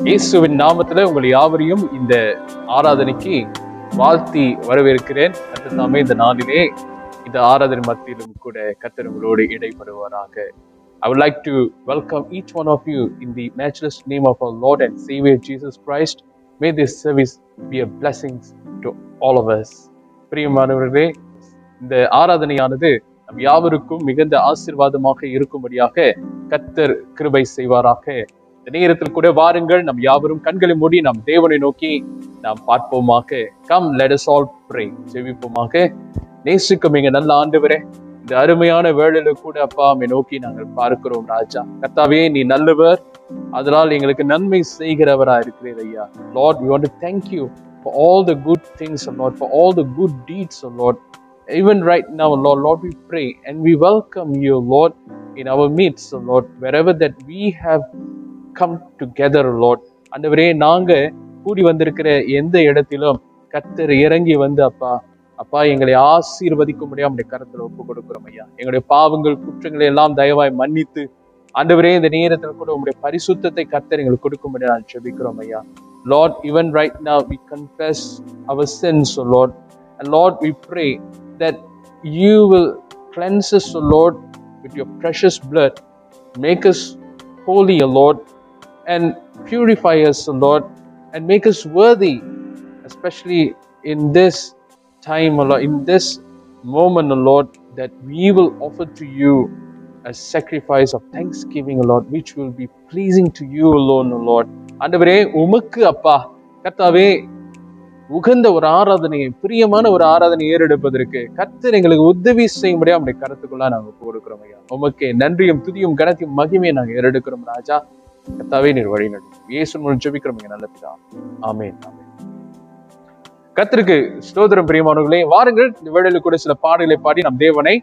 இயேசுவின் நாமத்துல உங்கள் யாவரையும் இந்த ஆராதனைக்கு வாழ்த்தி வரவேற்கிறேன். கர்த்தர் இந்த நாளிலே இந்த ஆராதனை மத்தியிலும் கூட கர்த்தர் உங்களோடு இடைப்படுவாராக. I would like to welcome each one of you in the matchless name of our Lord and Savior Jesus Christ. May this service be a blessing to all of us. பிரியமானவர்களே, இந்த ஆராதனையானது நம் யாவருக்கும் மிகுந்த ஆசீர்வாதமாக இருக்கும்படியாக கர்த்தர் கிருபை செய்வாராக. இந்த நேரத்தில் கூட வாருங்கள், நம் யாவரும் கண்களை மூடி நாம் தேவனை நோக்கி நாம் பார்ப்போமாக. Come, let us all pray. ஜெபிப்போமாக. நேசிக்கும் எங்க நல்ல ஆண்டவரே, இந்த அருமையான வேளையில கூட அப்பா அம்மை நோக்கி நாங்கள் பார்க்கிறோம் ராஜா. கர்த்தாவே, நீ நல்லவர், அதனால் எங்களுக்கு நன்மை செய்கிறவரா இருக்கிறீர் ஐயா. Lord, we want to thank you for all the good things, Lord, for all the good deeds, Lord. Even right now, Lord, we pray and we welcome you, Lord, in our midst, Lord, wherever that we have come together, Lord. ஆண்டவரே, நாங்க கூடி வந்திருக்கிற எந்த இடத்திலும் கர்த்தர் இறங்கி வந்து அப்பா எங்களை ஆசீர்வதிக்கும்படியா நம்முடைய கரத்துல ஒப்பு கொடுக்கிறோம் ஐயா. எங்களுடைய பாவங்கள் குற்றங்களை எல்லாம் தயவாய் மன்னித்து ஆண்டவரே, இந்த நேரத்தில் கூட உங்களுடைய பரிசுத்தத்தை கர்த்தர் எங்களுக்கு கொடுக்கும்படியா நான் ஜெபிக்கிறோம் ஐயா. Lord, even right now we confess our sins, O Lord, and Lord, we pray that you will cleanse us, O Lord, with your precious blood, make us holy, O Lord, and purify us, O Lord, and make us worthy, especially in this time, O Lord, in this moment, O Lord, that we will offer to you a sacrifice of thanksgiving, O Lord, which will be pleasing to you alone, O Lord. ஆண்டவரே, உமக்கு அப்பா கர்த்தாவே உகந்த ஒரு ஆராதனையை, பிரியமான ஒரு ஆராதனை ஏறெடுப்பதற்கு கர்த்தர் எங்களுக்கு உதவி செய்யும்படியா நம்முடைய கருத்துக்குள்ள நாங்கள் கொடுக்கிறோம் ஐயா. உமக்கு நன்றியும் துதியும் கனத்தையும் மகிமையை நாங்கள் ஏறெடுக்கிறோம் ராஜா. கர்த்தாவே, நீர் வழி நடத்தும். இயேசு மூலம் ஜெபிக்கிறோம் நல்ல பிதா. ஆமென், ஆமென். கர்த்தருக்கு ஸ்தோத்திரம். பிரியமானவர்களே, வாருங்கள் இந்த வேளையில கூட சில பாடல்களை பாடி நம் தேவனை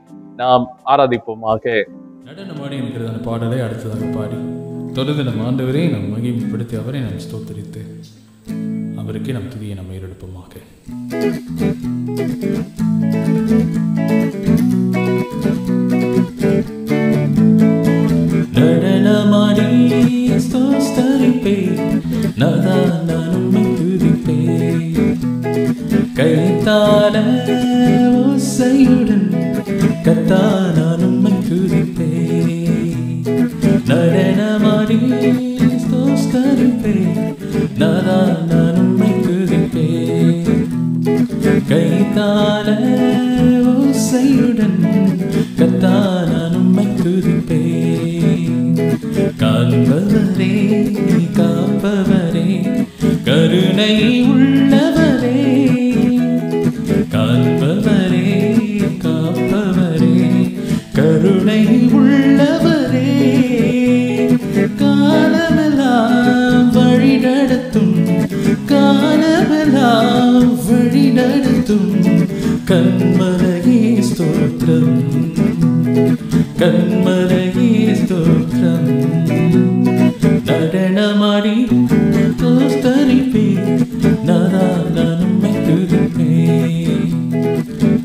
நாம் ஆராதிப்போமாக. நடனமாடி என்கிறதான பாடலை அடுத்ததாக பாடி தொடர்ந்து நம் ஆண்டவரை நாம் மகிமைப்படுத்தி அவரை நாம் ஸ்தோத்தரித்து அவருக்கே நம் துதியை நாம் ஏறெடுப்போமாக. நடனமாடி ஸ்தோத்தரிப்பே, நான் உம்மை துதிப்பே, கைத்தாள ஓசையுடன் கர்த்தா நான் உம்மை துதிப்பே. நடனமாடி ஸ்தோத்தரிப்பே, நான் உம்மை துதிப்பே, கைத்தாள ஓசையுடன் கர்த்தா நான் உம்மை துதிப்பே. காண்பவரே, காப்பவரே, கருணை உள்ளவரே, காண்பவரே, காப்பவரே, கருணை உள்ளவரே, காலமெல்லாம் வழி நடத்தும், காலமெல்லாம் வழி நடத்தும், கண்மலையே ஸ்தோத்திரம், கண்மலையே ஸ்தோத்திரம். நடனமாடி ஸ்தோத்தரிப்பே, நான் உம்மை துதிப்பே,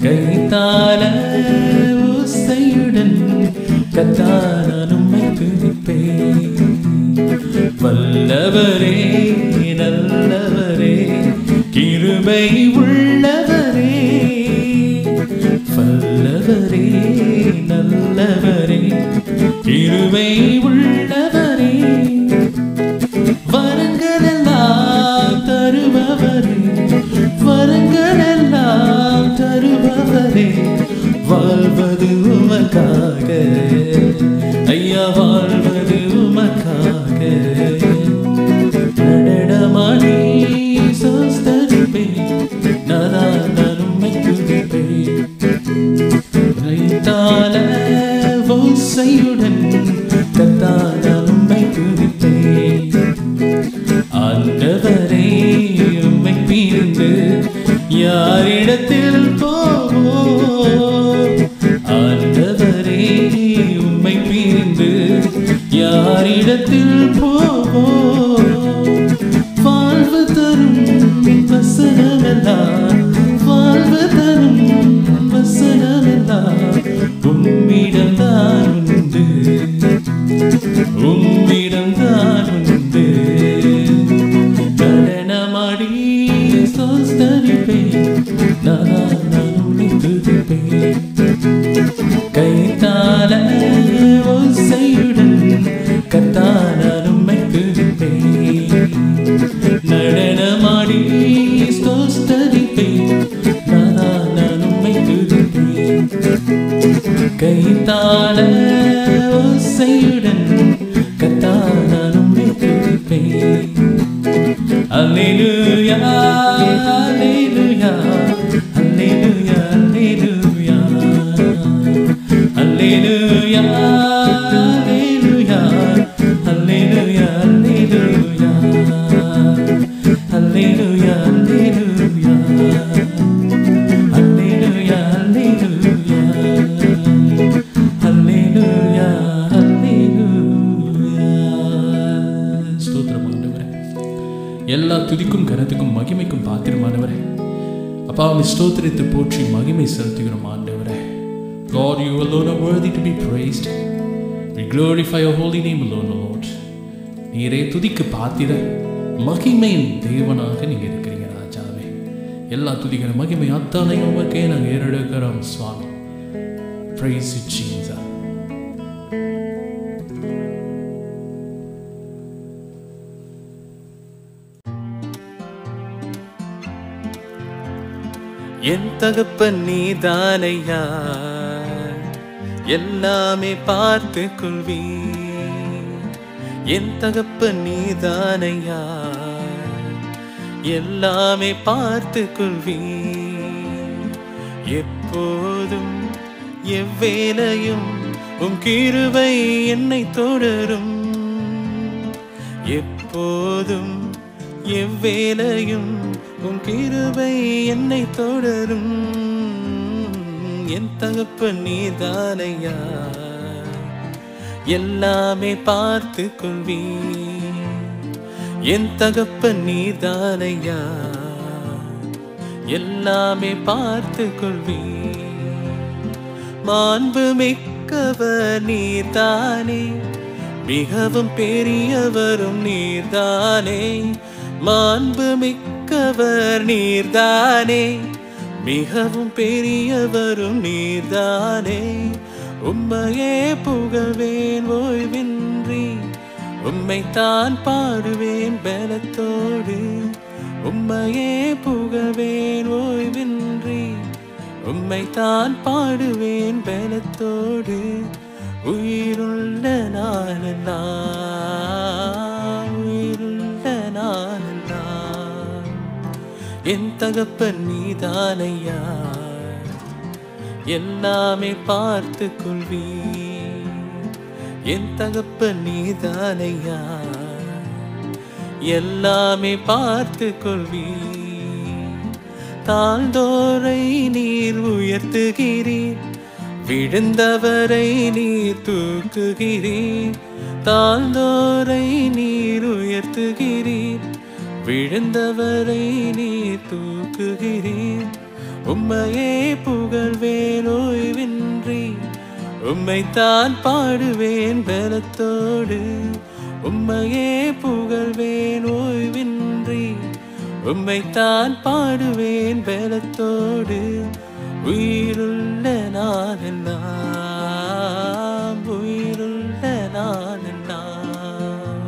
கைத்தாள ஓசையுடன் கர்த்தா நான் உம்மை துதிப்பே. வல்லவரே, நல்லவரே, கிருபை உள்ளவரே, வல்லவரே, நல்லவரே, கிருபை உள்ளவரே, வரங்களெல்லாம் தருபவரே, வரங்களெல்லாம் தருபவரே, வாழ்வது உமக்காக ஐயா, வாழ்வது உமக்காக. நடனமாடி ஸ்தோத்தரிப்பே, நான் உம்மை துதிப்பே, கைத்தாள ஓசையுடன் கர்த்தா நான் உம்மை துதிப்பே. ஆண்டவரே, உம்மை பிரிந்து யாரிடத்தில் போவோம்? ஆண்டவரே, உம்மை பிரிந்து யாரிடத்தில் போவோம்? வாழ்வு தரும் வசனமெல்லாம், வாழ்வு தரும் வசனமெல்லாம் உம்மிடம்தான் உண்டு, உம்மிடம்தான் உண்டு. ஆசையுடன் கர்த்தாவே நான் உம்மை துதிப்பேன். அல்லேலூயா அல்லேலூயா அல்லேலூயா அல்லேலூயா அல்லேலூயா அல்லேலூயா அல்லேலூயா அல்லேலூயா அல்லேலூயா அல்லேலூயா அல்லேலூயா அல்லேலூயா அல்லேலூயா. ஸ்தோத்திரம் ஆண்டவரே. எல்லா துதிக்கும் கனத்துக்கும் மகிமைக்கும் பாத்திரமானவரே, அப்பாவை ஸ்தோத்திரித்து போற்றி மகிமை செலுத்துகிறோம் ஆண்டவரே. Lord, you alone are worthy to be praised. We glorify your holy name alone, Lord. நீரே துதிக்கு பாத்திர மகிமையின் தேவனாக நீங்க இருக்கிறீங்க ராஜாவே. எல்லா துதிக்கிற மகிமை அத்தனையும் உமக்கே நாங்கள் ஏறெடுக்கிறோம் சுவாமி. Praise you, Jesus. என் தகப்பன் நீதானையா, எல்லாமே பார்த்து கொள்வி. என் தகப்பன் நீதானையா, எல்லாமே பார்த்து கொள்வி. எப்போதும் எவ்வேளையும் உம் கிருபை என்னை தொடரும். எப்போதும் எவ்வேளையும் உம் கிருபை என்னை தொடரும். என் தகப்பன் நீதானையா, எல்லாமே பார்த்து கொள்வி. என் தகப்பன் நீதானையா, எல்லாமே பார்த்து கொள்வி. மாண்பு மிக்கவர் நீர்தானே, மிகவும் பெரியவரும் நீர்தானே. மாண்பு மிக்கவர் நீர்தானே, மிகவும் பெரியவரும் நீர்தானே. உம்மையே புகழ்வேன் ஓய்வின்றி, உம்மைத்தான் பாடுவேன் பலத்தோடு. உம்மையே புகழ்வேன் ஓய்வின்றி, உம்மைத்தான் பாடுவேன் பலத்தோடு. உயிருள்ள நாளெல்லாம், உயிருள்ள நாளெல்லாம் என் தகப்பன் நீதானையா, எல்லாமே பார்த்து கொள்வி. என் தகப்பன் நீதானையா, எல்லாமே பார்த்து கொள்வி. தாழ்ந்தோரை நீர் உயர்த்துகிறீர், விழுந்தவரை நீர் தூக்குகிறீர். தாழ்ந்தோரை நீர் உயர்த்துகிறீர், விழுந்தவரை நீர் தூக்குகிறீர். உம்மையே புகழ்வேன் ஓய்வின்றி, உம்மைத்தான் பாடுவேன் பலத்தோடு. உம்மையே புகழ்வேன் ஓய்வின்றி, உம்மைத்தான் பாடுவேன் பலத்தோடு. உயிருள்ள நாளெல்லாம், உயிருள்ள நாளெல்லாம்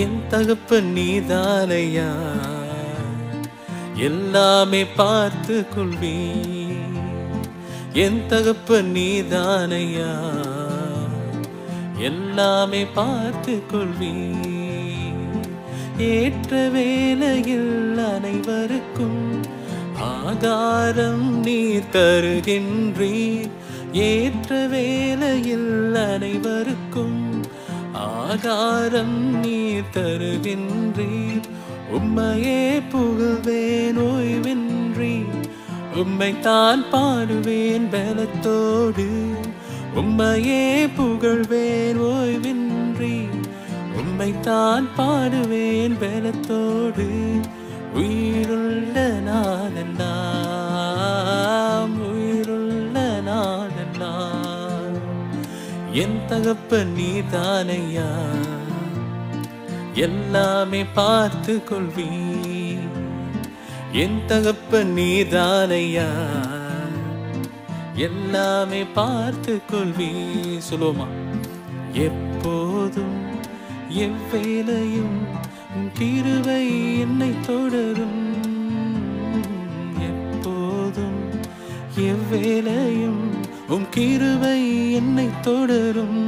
என் தகப்பன் நீதானையா, எல்லாமே பார்த்து கொள்வி. என் தகப்பன் நீதானையா, எல்லாமே பார்த்து கொள்வி. ஏற்ற வேளையில் அனைவருக்கும் ஆகாரம் நீர் தருகின்றீர். ஏற்ற வேளையில் அனைவருக்கும் ஆகாரம் நீர் தருகின்றீர். உம்மையே புகழ்வேன் ஓய்வின்றி, உம்மைத்தான் பாடுவேன் பலத்தோடு. உம்மையே புகழ்வேன் ஓய்வின்றி, உம்மைத்தான் பாடுவேன் பலத்தோடு. உயிருள்ள நாளெல்லாம், உயிருள்ள நாளெல்லாம் என் தகப்பன் நீதானையா, எல்லாமே பார்த்து கொள்வி. என் தகப்பன் நீதானையா, எல்லாமே பார்த்து கொள்வி. சொல்லுவோமா? எப்போதும் எவ்வேளையும் கிருபை என்னை தொடரும். எப்போதும் எவ்வேளையும் உம் கிருபை என்னை தொடரும்.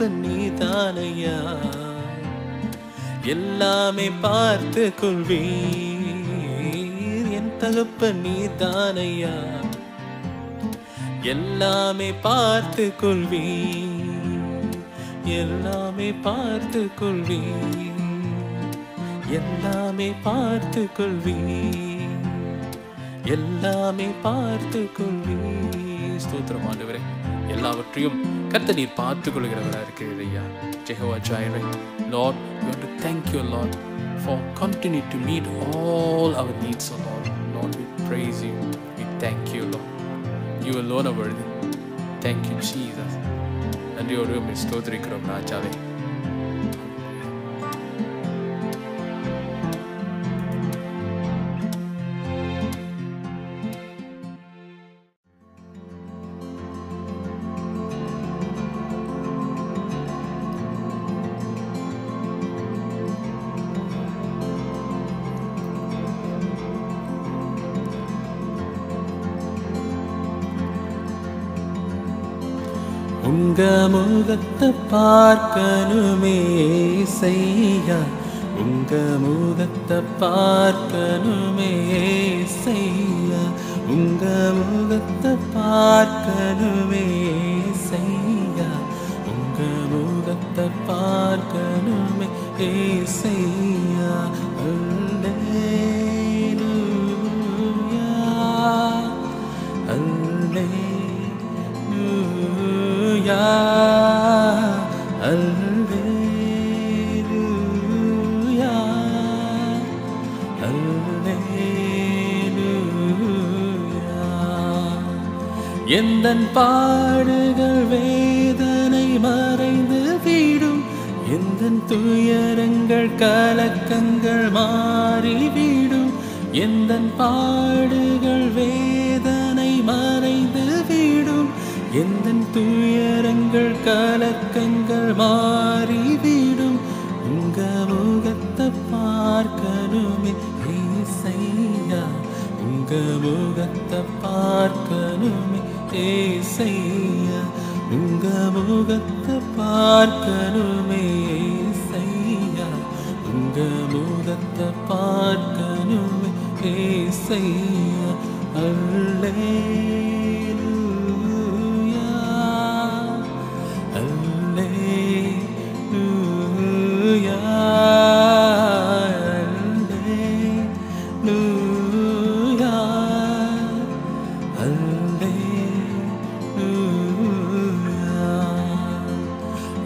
தகப்பன் நீதானையா, எல்லாமே பார்த்து கொள்வீர். என் தகப்பன் நீதானையா, எல்லாமே பார்த்து கொள்வீர், எல்லாமே பார்த்து கொள்வீர், எல்லாமே பார்த்து கொள்வீர், எல்லாமே பார்த்து கொள்வீர். ஸ்தோத்திரம் ஆண்டவரே, எல்லாவற்றையும் கர்த்தர் நீர் பார்த்துக் கொள்கிறவராக இருக்கிறீர் ஐயா. Jehovah Jireh, Lord, we want to thank you, Lord, for continue to meet all our needs, O Lord. Lord, we praise you, we thank you, Lord. You alone are worthy. Thank you, Jesus. நன்றியோடு உம்மை ஸ்தோத்திரிக்கிறோம் ராஜாவே. உங்க முகத்தை பார்க்கணுமே செய்யா, உங்க முகத்தை பார்க்கணுமே செய்யா, உங்க முகத்தை பார்க்கணுமே செய்யா, உங்க முகத்தை பார்க்கணுமே செய்யா. அல்லேலூயா, அல்லேலூயா, அல்லேலூயா, அல்லேலூயா. எந்தன் பாடுகள் வேதனை மறைந்து விடும், எந்தன் துயரங்கள் கலக்கங்கள் மாறிவிடும், எந்தன் பாடுகள் வேதனை மறைந்து விடும், எந்தன் துயரங்கள் கலக்கங்கள் மாறிவிடும். உங்க முகத்தை பார்க்கணுமே ஏசையா, உங்க முகத்தை பார்க்கணுமே ஏசையா, உங்க முகத்தை பார்க்கணுமே ஏசையா, உங்க முகத்தை பார்க்கணுமே ஏசையா. அல்லேலூயா, அல்லேலூயா, அல்லேலூயா, அல்லேலூயா.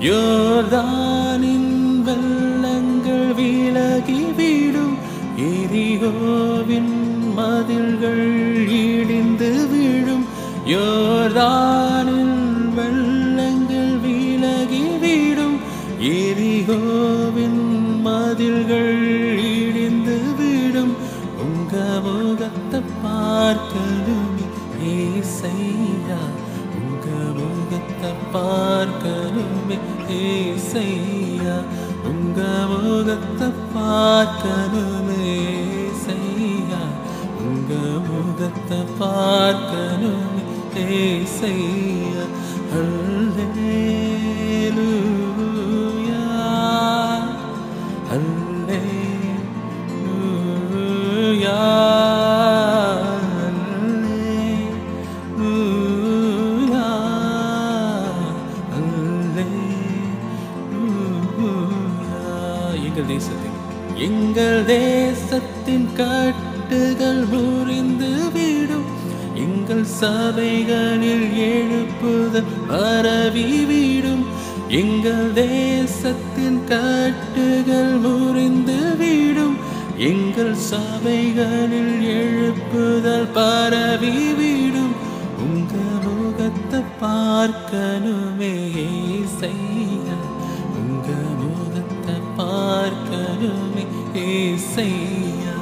யோர்தானின் வெள்ளங்கள் விலகிவிடும், எரிகோவின் மதில்கள் இடிந்து விழும், யோர்தானின் வெள்ளங்கள் விலகிவிடும், எரிகோவின் மதில்கள் இடிந்து விடும். உங்க முகத்தை பார்க்கணுமே ஏசையா, உங்க முகத்தை பார்க்கணுமே ஏசையா, உங்க முகத்தை பார்க்கணுமே ஏசையா, உங்க முகத்தை பார்க்கணுமே ஏசையா. அல்லேலூயா, அல்லேலூயா, அல்லேலூயா, அல்லேலூயா. எங்கள் தேசத்தின் கட்டுகள் முறிந்து விடும், எங்கள் சபைகளில் எழுப்புதல் பரவிவிடும், எங்கள் தேசத்தின் கட்டுகள் முறிந்து விடும், எங்கள் சபைகளில் எழுப்புதல் பரவிவிடும். உங்க முகத்தை பார்க்கணுமே ஏசையா, உங்க முகத்தை பார்க்கணுமே ஏசையா,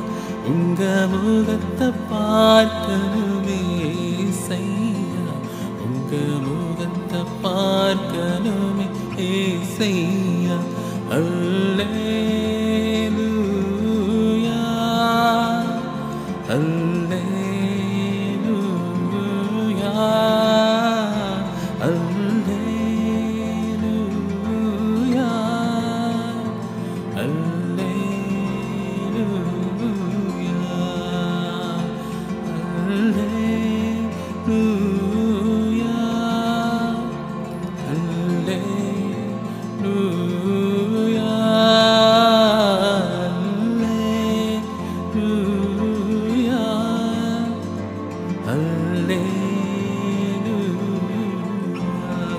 உங்க முகத்தை பார்க்கணுமே ஏசையா, உங்க முகத்தை பார்க்கணுமே ஏசையா. அல்லேலூயா, அல்லேலூயா, அல்லேலூயா,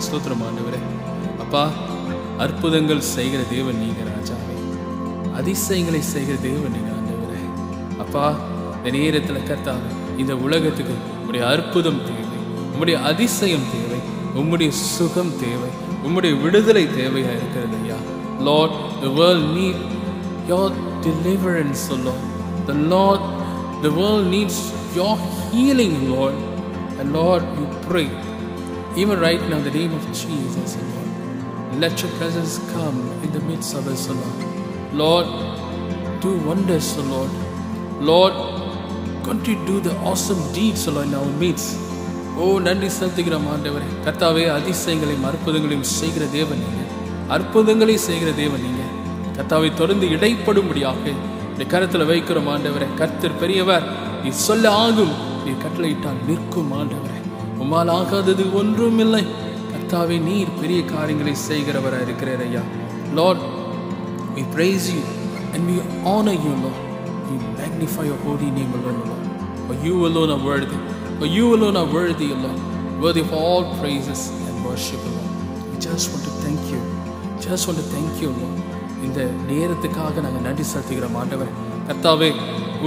ஸ்தோத்திரம் ஆண்டவரே. அப்பா, அற்புதங்கள் செய்கிற தேவன் நீங்க ராஜாவே, அதிசயங்களை செய்கிற தேவன் நீங்க ஆண்டவரே. அப்பா, இந்த நேரத்தில் கர்த்தாவே, இந்த உலகத்துக்கு உம்முடைய அற்புதம் தேவை, உம்முடைய அதிசயம் தேவை, உம்முடைய சுகம் தேவை, உம்முடைய விடுதலை தேவையா இருக்கிறது ஐயா. Lord, the world need your deliverance, O Lord. The world needs your healing, Lord. And Lord, we pray, even right now, in the name of Jesus, O Lord, let your presence come in the midst of us, O Lord. Lord, do wonders, O Lord. Lord, continue to do the awesome deeds, O Lord, in our midst. ஓ, நன்றி செலுத்துகிறோம் ஆண்டவரே. கர்த்தாவே, அதிசயங்களையும் அற்புதங்களையும் செய்கிற தேவன் நீங்க, அற்புதங்களை செய்கிற தேவன் நீங்க. கர்த்தாவை தொடர்ந்து இடைப்படும்படியாக இந்த கரத்தில் வைக்கிறோம் ஆண்டவரே. கர்த்தர் பெரியவர், நீ சொல்ல ஆகும், நீ கட்டளையிட்டால் நிற்கும் ஆண்டவரே. உம்மால் ஆகாதது ஒன்றும் இல்லை. கர்த்தாவே, நீர் பெரிய காரியங்களை செய்கிறவராக இருக்கிறார் ஐயா. Lord, we praise you and we honor you, Lord. We magnify your holy name alone, Lord. For you alone are worthy. For you alone are worthy, Lord. Worthy of all praises and worship, Lord. We just want to thank you. Just want to thank you, Lord. இந்த நேரத்துக்காக நாங்கள் நன்றி செலுத்துகிறோம் ஆண்டவரே. கர்த்தாவே,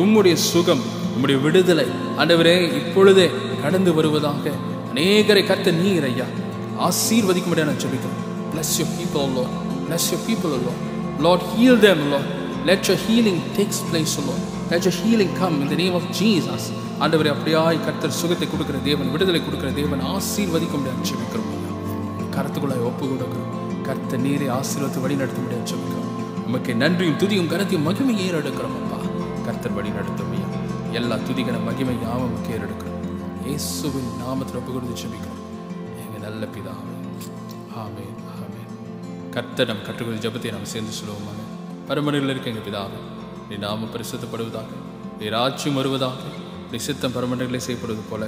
உம்முடைய சுகம், உம்முடைய விடுதலை ஆண்டவரே இப்பொழுதே கடந்து வருவதாக அநேகரை கர்த்தர் நீர் ஐயா ஆசீர்வதிக்கும்படியாக நான் ஜெபிக்கிறேன். Bless your people, Lord. Bless your people, Lord. Lord, heal them, Lord. Let your healing takes place, Lord. Let your healing come in the name of Jesus. ஆண்டவரே, அப்படியாய் கர்த்தர் சுகத்தை கொடுக்கிற தேவன், விடுதலை கொடுக்கிற தேவன், ஆசீர்வதிக்கும்படியாக ஜெபிக்கிறோம். கருத்துக்குள்ளாய் ஒப்பு கொடுக்கிறோம். கர்த்தர் நீரை ஆசீர்வதித்து வழி நடத்த முடியாது ஜெபிக்கிறோம். உமக்கு நன்றியும் துதியும் கனத்தையும் மகிமை ஏறெடுக்கிறோம் அப்பா. கர்த்தர் வழி நடத்தும் எல்லா துதிகன மகிமை யாவமுக்கு ஏறெடுக்கிறோம். இயேசுவின் நாமத்தில் ஒப்பு கொடுத்து ஜெபிக்கிறோம் எங்கள் நல்ல பிதாவே. ஆமென், ஆமென். கர்த்தர் நம் கற்றுக்கொள்ள ஜெபத்தை நாம் சேர்ந்து சொல்லுவோமாக. பரமனில் இருக்க எங்கள் பிதாவே, நீ நாமம் பரிசுத்தப்படுவதாக, நீ ராஜ்யம் வருவதாக, நீ சித்தம் பரமண்டங்களை செய்யப்படுவது போல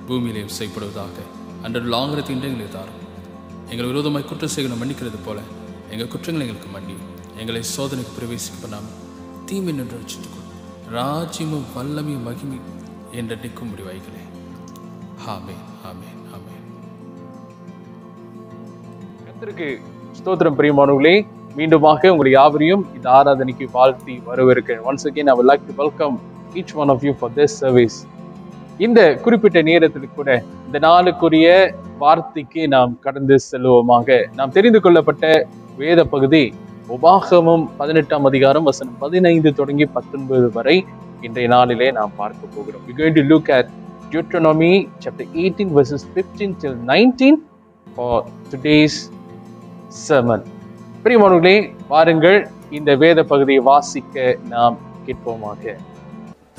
பூமியிலேயும் செய்யப்படுவதாக. அன்று ஆங்கிலத்தை இன்றைகளை தாரும். எங்கள் விரோதமாய் குற்றம் செய்யணும் மன்னிக்கிறது போல எங்கள் குற்றங்களை எங்களுக்கு மன்னியும். எங்களை சோதனைக்கு பிரவேசிக்க பண்ணாமல் தீமை நின்று வச்சுட்டுக்கொள். ராஜ்யமும் வல்லமையும் மகிமை என்ற நிற்கும் முடிவாய்களே. ஆமென், ஆமென், ஆமென். கர்த்தருக்கு ஸ்தோத்திரம். பிரியமானவர்களே, மீண்டுமாக உங்களை யாவரையும் இந்த ஆராதனைக்கு வாழ்த்தி வரவேற்கிறேன். Once again, I would like to welcome each one of you for this service. இந்த குறிப்பிட்ட நேரத்தில் கூட இந்த நாளுக்குரிய வார்த்தைக்கு நாம் கடந்து செல்வோமாக. நாம் தெரிந்து கொள்ளப்பட்ட வேத பகுதி உபாகமம் 18ஆம் அதிகாரம் வசனம் 15 தொடங்கி 19 வரை இன்றைய நாளிலே நாம் பார்க்க போகிறோம். We're going to look at Deuteronomy chapter 18 verses 15 till 19 for today's sermon. பிரியமானவர்களே, வாருங்கள் இந்த வேத பகுதியை வாசிக்க நாம் கேட்போமாக.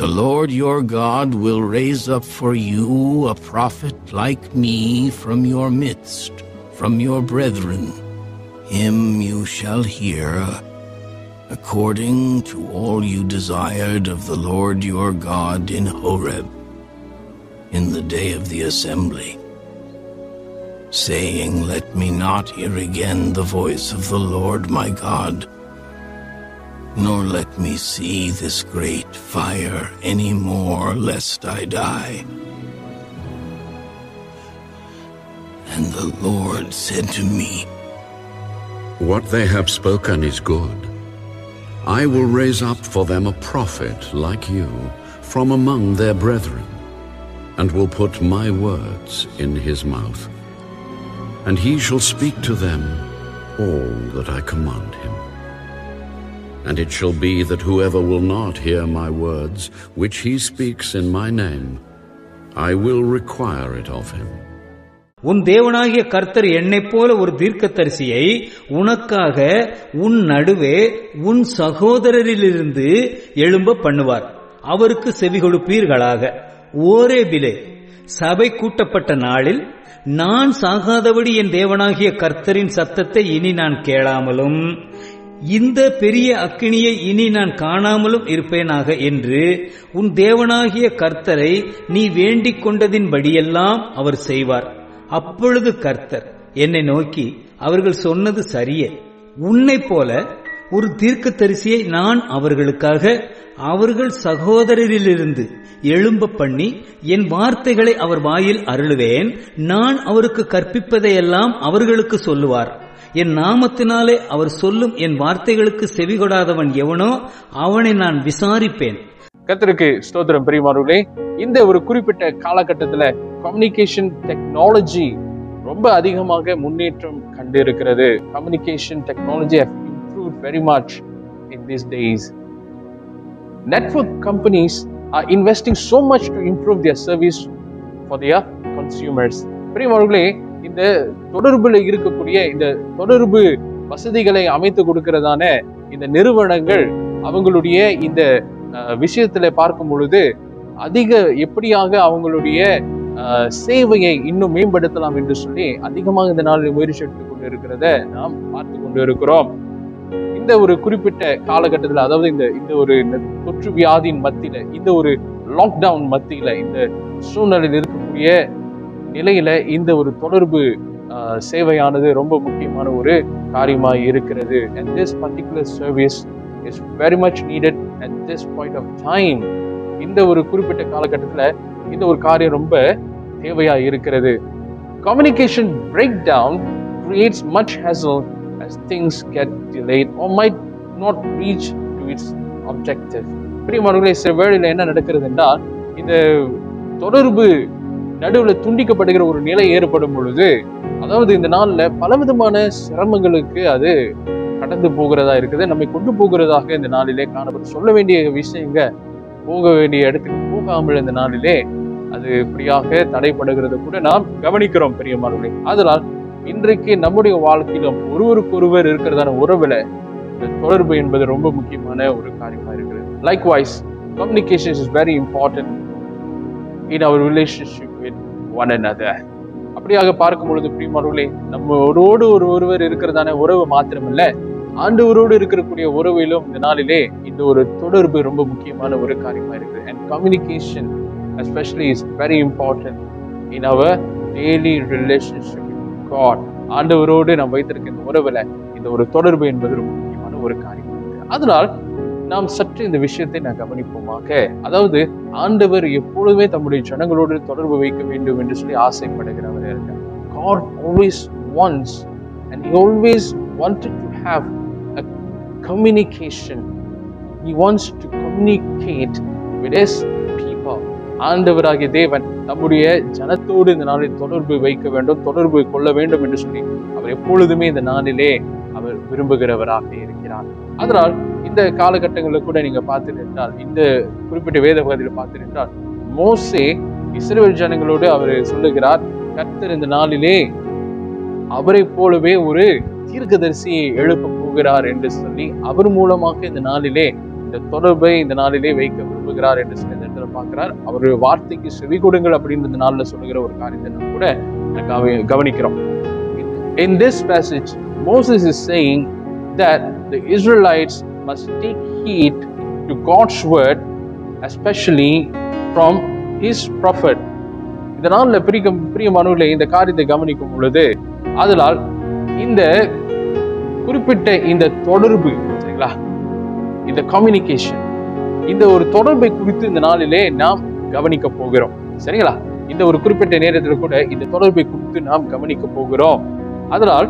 The Lord your God will raise up for you a prophet like me from your midst, from your brethren. Him you shall hear, according to all you desired of the Lord your God in Horeb, in the day of the assembly, saying, Let me not hear again the voice of the Lord my God, nor let me see this great fire any more, lest I die. And the Lord said to me, What they have spoken is good. I will raise up for them a prophet like you from among their brethren, and will put my words in his mouth. And he shall speak to them all that I command him. And it shall be that whoever will not hear my words, which he speaks in my name, I will require it of him. உன் தேவனாகிய கர்த்தர் என்னைப் போல ஒரு தீர்க்கதரிசியை உனக்காக உன் நடுவே உன் சகோதரரிலிருந்து எழும்ப பண்ணுவார். அவருக்கு செவி கொடுப்பீர்களாக. ஓரேபிலே சபை கூட்டப்பட்ட நாளில் நான் சாகாதபடி என் தேவனாகிய கர்த்தரின் சத்தத்தை இனி நான் கேளாமலும் இந்த பெரிய அக்கினியை இனி நான் காணாமலும் இருப்பேனாக என்று உன் தேவனாகிய கர்த்தரை நீ வேண்டிக் கொண்டதின்படியெல்லாம் அவர் செய்வார். அப்பொழுது கர்த்தர் என்னை நோக்கி, அவர்கள் சொன்னது சரியே, உன்னை போல ஒரு தீர்க்கதரிசியை நான் அவர்களுக்காக அவர்கள் சகோதரரிலிருந்து எழும்ப பண்ணி என் வார்த்தைகளை அவர் வாயில் அருளுவேன். நான் அவருக்கு கற்பிப்பதையெல்லாம் அவர்களுக்கு சொல்லுவார். என் நாமத்தினாலே அவர் சொல்லும் என் வார்த்தைகளுக்கு செவிகொடாதவன் எவனோ அவனை நான் விசாரிப்பேன். கர்த்தருக்கு ஸ்தோத்திரம். பிரியமானவர்களே, இந்த ஒரு குறிப்பிட்ட காலகட்டத்துல கம்யூனிகேஷன் டெக்னாலஜி ரொம்ப அதிகமாக முன்னேற்றம் கண்டு இருக்கிறது. Communication technology have improved very much in these days. Network companies are investing so much to improve their service for their consumers. பிரியமானவர்களே, இந்த தொடர்புல இருக்கக்கூடிய இந்த தொடர்பு வசதிகளை அமைத்து கொடுக்கிறதான இந்த நிறுவனங்கள் அவங்களுடைய இந்த விஷயத்துல பார்க்கும் பொழுது அதிக எப்படியாக அவங்களுடைய சேவையை இன்னும் மேம்படுத்தலாம் என்று சொல்லி அதிகமாக இந்த நாளில் முயற்சி எடுத்துக் கொண்டு இருக்கிறத நாம் பார்த்து கொண்டு இருக்கிறோம். இந்த ஒரு குறிப்பிட்ட காலகட்டத்தில், அதாவது இந்த ஒரு தொற்று வியாதியின் மத்தியில, இந்த ஒரு லாக்டவுன் மத்தியில, இந்த சூழ்நிலையில் இருக்கக்கூடிய நிலையில இந்த ஒரு தொடர்பு சேவையானது ரொம்ப முக்கியமான ஒரு காரியமாக இருக்கிறது. And this particular service is very much needed at this point of time. இந்த ஒரு குறிப்பிட்ட காலகட்டத்துல இந்த ஒரு காரியம் ரொம்ப தேவையா இருக்கிறது. Communication breakdown creates much hassle as things get delayed or might not reach to its objective. பிரியமானவர்களே, சில வேளையில என்ன நடக்கிறது என்றால், இந்த தொடர்பு நடுவில் துண்டிக்கப்படுகிற ஒரு நிலை ஏற்படும் பொழுது, அதாவது இந்த நாள்ல பலவிதமான சிரமங்களுக்கு அது கடந்து போகிறதா இருக்குது, நம்மை கொண்டு போகிறதாக இந்த நாளிலே காணப்படும். சொல்ல வேண்டிய விஷயங்க போக வேண்டிய இடத்துக்கு போகாமல் இந்த நாளிலே அது இப்படியாக தடைப்படுகிறது கூட நாம் கவனிக்கிறோம். பிரியமானவர்களே, அதனால் இன்றைக்கு நம்முடைய வாழ்க்கையிலும் ஒருவருக்கொருவர் இருக்கிறதான உறவுல இந்த தொடர்பு என்பது ரொம்ப முக்கியமான ஒரு காரியமா இருக்கிறது. Likewise, communication is very important in our relationship with one another. அப்படியாக பார்க்கும் பொழுது பிரியமானவர்களே, நம்ம ஒருவர் இருக்கிறதான உறவு மாத்திரமல்ல, ஆண்டவரோடு இருக்கக்கூடிய உறவிலும் இந்த நாளிலே இந்த ஒரு தொடர்பு ரொம்ப முக்கியமான ஒரு காரியமா இருக்குது. And communication especially is very important in our daily relationship with God. ஆண்டவரோடு நாம் வைத்திருக்க இந்த உறவுல இந்த ஒரு தொடர்பு என்பது ரொம்ப முக்கியமான ஒரு காரியம் இருக்கு. அதனால் நாம் சற்று இந்த விஷயத்தை நான் கவனிப்போமாக. அதாவது ஆண்டவர் எப்பொழுதுமே தம்முடைய ஜனங்களோடு தொடர்பு வைக்க வேண்டும் என்று சொல்லி ஆசைப்படுகிறவர் இருக்கார். God always wants and he always wanted to have a communication. He wants to communicate with his people. ஆண்டவராகிய தேவன் நம்முடைய ஜனத்தோடு இந்த நாளில் தொடர்பு வைக்க வேண்டும், தொடர்பு கொள்ள வேண்டும் என்று சொல்லி அவர் எப்பொழுதுமே இந்த நாளிலே அவர் விரும்புகிறவராக இருக்கிறார். அதனால் இந்த காலகட்டங்களில் கூட நீங்க பார்த்துட்டால், இந்த குறிப்பிட்ட வேத பகுதியில் பார்த்துட்டால், மோசே இஸ்ரவேல் ஜனங்களோடு அவர் சொல்லுகிறார், கர்த்தர் இந்த நாளிலே அவரை போலவே ஒரு தீர்க்கதரிசியை எழுப்ப போகிறார் என்று சொல்லி அவர் மூலமாக இந்த நாளிலே இந்த தொடர்பை இந்த நாளிலே வைக்க விரும்புகிறார் என்று சொல்லி இந்த இடத்துல பார்க்கிறார். அவருடைய வார்த்தைக்கு செவி கொடுங்கள் அப்படின்னு இந்த நாளில் சொல்லுகிற ஒரு காரியத்தை கூட கவனிக்கிறோம். In this passage, Moses is saying that the Israelites must take heed to God's word, especially from his prophet. இதனால பிரியமானவர்களே, இந்த காரியத்தை கவனிக்கும் பொழுது அதனால் இந்த குறிப்பிட்ட இந்த தொடர்பு, சரிங்களா, இந்த கம்யூனிகேஷன், இந்த ஒரு தொடர்பை குறித்து இந்த நாளிலே நாம் கவனிக்க போகிறோம். சரிங்களா, இந்த ஒரு குறிப்பிட்ட நேரத்தில் கூட இந்த தொடர்பை குறித்து நாம் கவனிக்க போகிறோம். அதனால்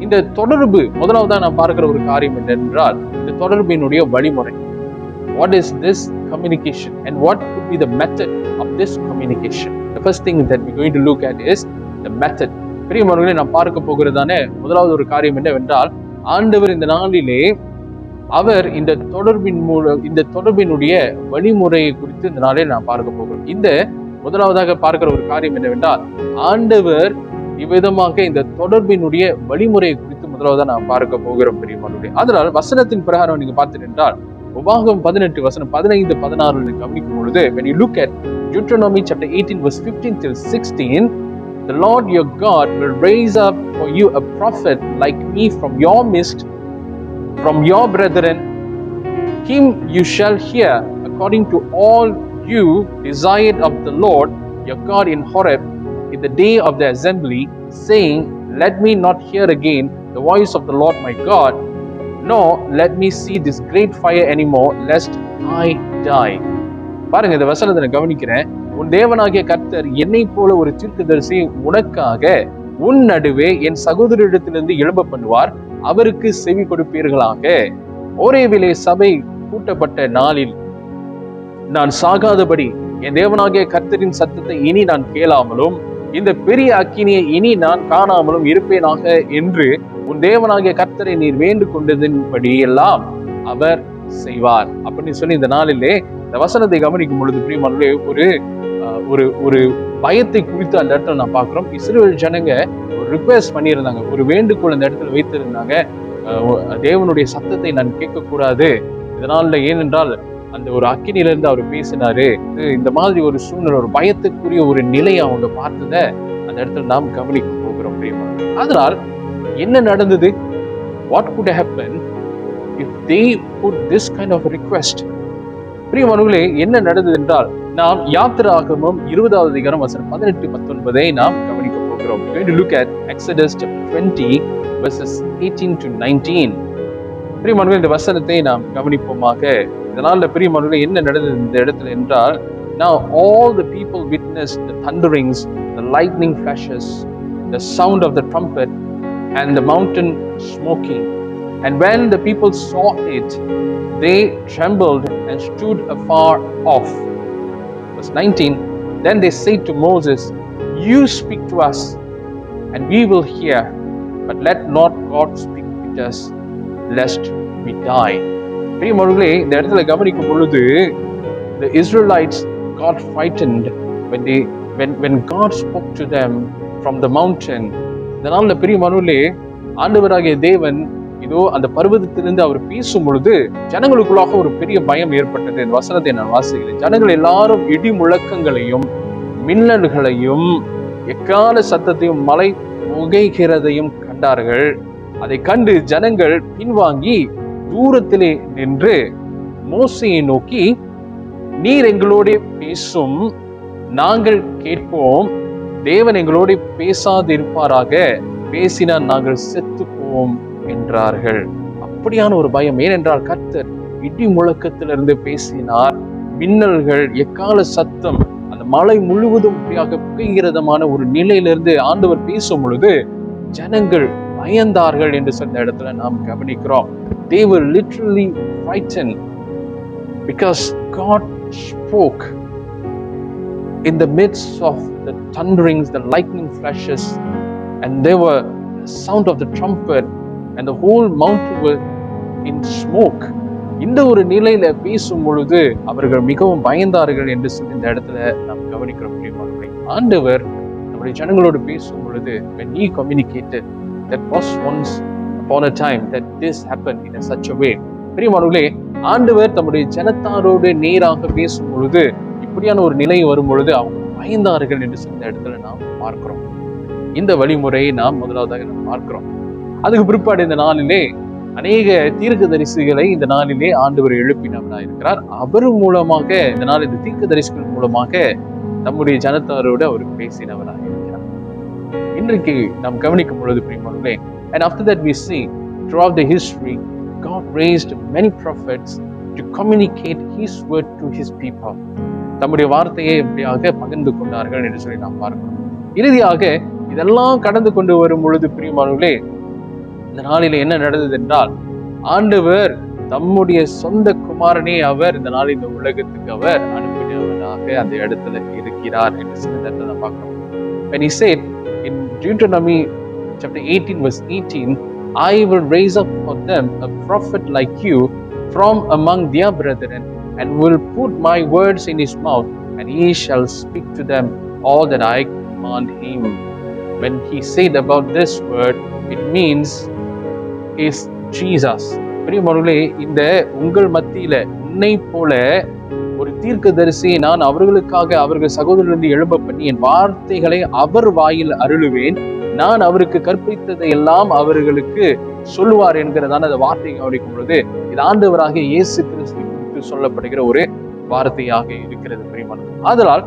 இந்த தொடர்பு முதலாவதாக நாம் பார்க்கிற ஒரு காரியம் என்னென்றால், இந்த தொடர்பினுடைய வழிமுறை. What is this communication and what could be the method of this communication? The first thing that we're going to look at is the method. பிரியமானவர்களே, நாம் பார்க்க போகிறதான முதலாவது ஒரு காரியம் என்னவென்றால், ஆண்டவர் இந்த நாளிலே அவர் இந்த தொடர்பினுடைய வழிமுறையை குறித்து இந்த நாளில் நாம் பார்க்க போகிறோம். இந்த முதலாவதாக பார்க்கிற ஒரு காரியம் என்னவென்றால், ஆண்டவர் இவ்விதமாக இந்த தொடர்பினுடைய வழிமுறையை குறித்து முதலாவதாக நாம் பார்க்க போகிறோம். பிரியமானவர்களே, அதனால் வசனத்தின் பிரகாரம் நீங்க பார்த்துட்டால், உபாகமம் 18 வசனம் 15, 16 கவனிக்கும் பொழுது, when you look at Deuteronomy chapter 18 verse 15 till 16, the Lord your God will raise up for you a prophet like me from your midst, from your brethren. Him you shall hear according to all you desired of the Lord your God in Horeb in the day of the assembly, saying, let me not hear again the voice of the Lord my God, nor let me see this great fire anymore, lest I die. பாருங்க, இந்த வசனத்தை நான் கவனிக்கிறேன். உன் தேவனாகிய கர்த்தர் என்னை போல ஒரு தீர்க்கதரிசி உனக்காக உன் நடுவே என் சகோதரரிடத்திலிருந்து எழும்ப பண்ணுவார், அவருக்கு செவி கொடுப்பீர்களாக. ஓரேவிலே சபை கூட்டப்பட்ட நாளில் நான் சாகாதபடி என் தேவனாகிய கர்த்தரின் சத்தத்தை இனி நான் கேளாமலும் இந்த பெரிய அக்கினியை இனி நான் காணாமலும் இருப்பேனாக என்று உன் தேவனாகிய கர்த்தரை நீர் வேண்டு கொண்டதின்படி எல்லாம் அவர் செய்வார் அப்படின்னு சொல்லி இந்த நாளிலே இந்த வசனத்தை கவனிக்கும் பொழுது பிரியமானவர்களே ஒரு ஒரு பயத்தை குறித்து அந்த இடத்துல நான் பார்க்கிறோம். இஸ்ரவேல் ஜனங்க ஒரு ரிக்வெஸ்ட் பண்ணியிருந்தாங்க, ஒரு வேண்டுகோள் அந்த இடத்துல வைத்திருந்தாங்க. தேவனுடைய சத்தத்தை நான் கேட்கக்கூடாது இதனால, ஏனென்றால் அந்த ஒரு அக்கினியிலிருந்து அவர் பேசினாரு. இந்த மாதிரி ஒரு சூழ்நிலை, ஒரு பயத்துக்குரிய ஒரு நிலையை அவங்க பார்த்தத அந்த இடத்துல நாம் கவனிக்க போகிறோம் பிரியமானவர்களே. அதனால் என்ன நடந்தது? What could happen if they put this kind of request? பிரியமானவர்களே, என்ன நடந்தது என்றால் நாம் யாத்திராகமம் 20வது அதிகாரம் வசனம் 18-19 நாம் கவனிக்க போகிறோம். We're going to look at Exodus chapter 20 verses 18 to 19. பிரியமானவர்களே, இந்த வசனத்தை நாம் கவனிப்போமாக. இதனால பிரியமானவர்களே என்ன நடந்தது இந்த இடத்துல என்றால், now all the people witnessed the thunderings, the lightning flashes, the sound of the trumpet and the mountain smoking. And when the people saw it, they trembled and stood afar off. Verse 19, then they said to Moses, you speak to us and we will hear, but let not God speak with us lest we die. பிரியமானவர்களே, இந்த இடத்துல கவனிக்கும் பொழுது the Israelites got frightened when God spoke to them from the mountain. இதனால பிரியமானவர்களே, ஆண்டவராகிய தேவன் இதோ அந்த பர்வதத்திலிருந்து அவர் பேசும் பொழுது ஜனங்களுக்குள்ளாக ஒரு பெரிய பயம் ஏற்பட்டது. இந்த வசனத்தை நான் வாசிக்கிறேன். ஜனங்கள் எல்லாரும் இடி முழக்கங்களையும் மின்னல்களையும் எக்கால சத்தத்தையும் மலை புகைகிறதையும் கண்டார்கள். அதை கண்டு ஜனங்கள் பின்வாங்கி தூரத்திலே நின்று மோசேயை நோக்கி, நீர் எங்களோட பேசும், நாங்கள் கேட்போம், தேவன் எங்களோட பேசாதிருப்பாராக, பேசினால் நாங்கள் செத்து போவோம் என்றார்கள். அப்படியான ஒரு பயம். ஏனென்றால் கர்த்தர் இடி முழக்கத்திலிருந்து பேசினார், மின்னல்கள் எக்கால சத்தம் அந்த மலை முழுவதும் புகைகிறதமான ஒரு நிலையிலிருந்து ஆண்டவர் பேசும் பொழுது ஜனங்கள் பயந்தார்கள் என்று சொன்ன இடத்துல நாம் கவனிக்கிறோம். They were literally frightened because God spoke in the midst of the thunderings, the lightning flashes, and there were the sound of the trumpet and the whole mountain was in smoke. இந்த ஒரு நிலையில பேசும் பொழுது அவர்கள் மிகவும் பயந்தார்கள் என்று சொல்லி இந்த இடத்துல நாம் கவனிக்கிறோம். ஆண்டவர் நம்முடைய ஜனங்களோடு பேசும் பொழுது when he communicated, that was once upon a time that this happened in such a way. பிரியமானவர்களே, ஆண்டவர் தம்முடைய ஜனத்தாரோடு நேராக பேசும் பொழுது இப்படியான ஒரு நிலை வரும் பொழுது அவங்க பயந்தார்கள் என்று சொன்ன இடத்துல நாம் பார்க்கிறோம். இந்த வழிமுறையை நாம் முதலாவதாக நாம் பார்க்கிறோம். அதுக்கு பிற்பாடு இந்த நாளிலே அநேக தீர்க்கதரிசிகளை இந்த நாளிலே ஆண்டவர் எழுப்பினவராக இருக்கிறார். அவர் மூலமாக இந்த நாள் இந்த தீர்க்கதரிசிகள் மூலமாக நம்முடைய ஜனத்தாரோடு அவர் பேசினவராக இருக்கிறார். இன்றைக்கு நாம் கவனிக்கும் பொழுது பிரியமானவர்களே, and after that we see throughout the history God raised many prophets to communicate his word to his people. தம்முடைய வார்த்தையை எப்படியாக பகிர்ந்து கொண்டார்கள் என்று சொல்லி நாம் பார்க்கிறோம். இறுதியாக இதெல்லாம் கடந்து கொண்டு வரும் பொழுது பிரியமானவர்களே, இந்த நாளில என்ன நடந்தது என்றால், ஆண்டவர் தம்முடைய சொந்த குமாரனே அவர் இந்த நாள் இந்த உலகத்துக்கு அவர் அனுப்பினவராக அந்த இடத்துல இருக்கிறார் என்று சொல்லி நாம் பார்க்கிறோம். When he said in Deuteronomy chapter 18 verse 18, I will raise up for them a prophet like you from among their brethren, and will put my words in his mouth, and he shall speak to them all that I command him. When he said about this word, it means is Jesus. பிரியமானவர்களே, இந்த உங்கள் மத்தியில உன்னை போல ஒரு தீர்க்கதரிசியை நான் அவர்களுக்காக அவர்கள் சகோதரரிலிருந்து எழும்ப பண்ணி என் வார்த்தைகளை அவர் வாயில் அருளுவேன், நான் அவருக்கு கற்பித்ததை எல்லாம் அவர்களுக்கு சொல்லுவார் என்கிறதான அந்த வார்த்தையை கவனிக்கும் பொழுது இது ஆண்டவராக இயேசு கிறிஸ்து சொல்லப்படுகிற ஒரு வார்த்தையாக இருக்கிறது பிரியமானவர்களே. ஆதலால்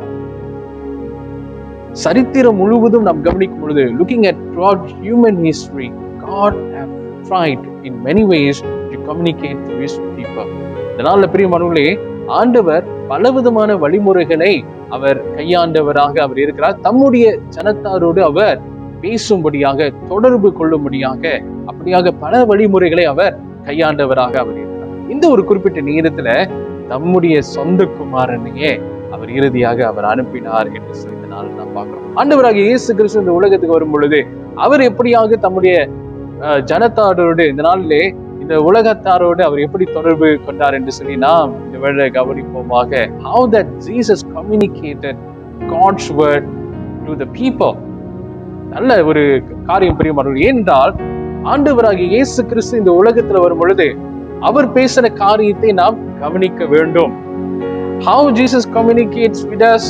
சரித்திரம் முழுவதும் நாம் கவனிக்கும் பொழுது, looking at throughout human history, God have tried in many ways to communicate to his people. இதனால பிரியமானவர்களே, ஆண்டவர் பலவிதமான வழிமுறைகளை அவர் கையாண்டவராக அவர் இருக்கிறார். தம்முடைய ஜனத்தாரோடு அவர் பேசும்படியாக, தொடர்பு கொள்ளும்படியாக, அப்படியாக பல வழிமுறைகளை அவர் கையாண்டவராக அவர் இருக்கிறார். இந்த ஒரு குறிப்பிட்ட நேரத்துல தம்முடைய சொந்த குமாரனையே அவர் இறுதியாக அவர் அனுப்பினார் என்று சொல்லி இந்த நாள் நாம் பார்க்கிறோம். ஆண்டவராக இயேசு கிறிஸ்து இந்த உலகத்துக்கு வரும் பொழுது அவர் எப்படியாக தம்முடைய ஜனத்தாரோடு இந்த நாளிலே இந்த உலகத்தாரோடு அவர் எப்படி தொடர்பு கொண்டார் என்று சொல்லி நாம் இந்த வேளை கவனிப்போமாக. How that Jesus communicated God's word to the people. நல்ல ஒரு காரியம் பிரியமானவர்களே. ஏனென்றால் ஆண்டவராகிய இயேசு கிறிஸ்து இந்த உலகத்துல வரும் பொழுது அவர் பேசின காரியத்தை நாம் கவனிக்க வேண்டும். How Jesus communicates with us.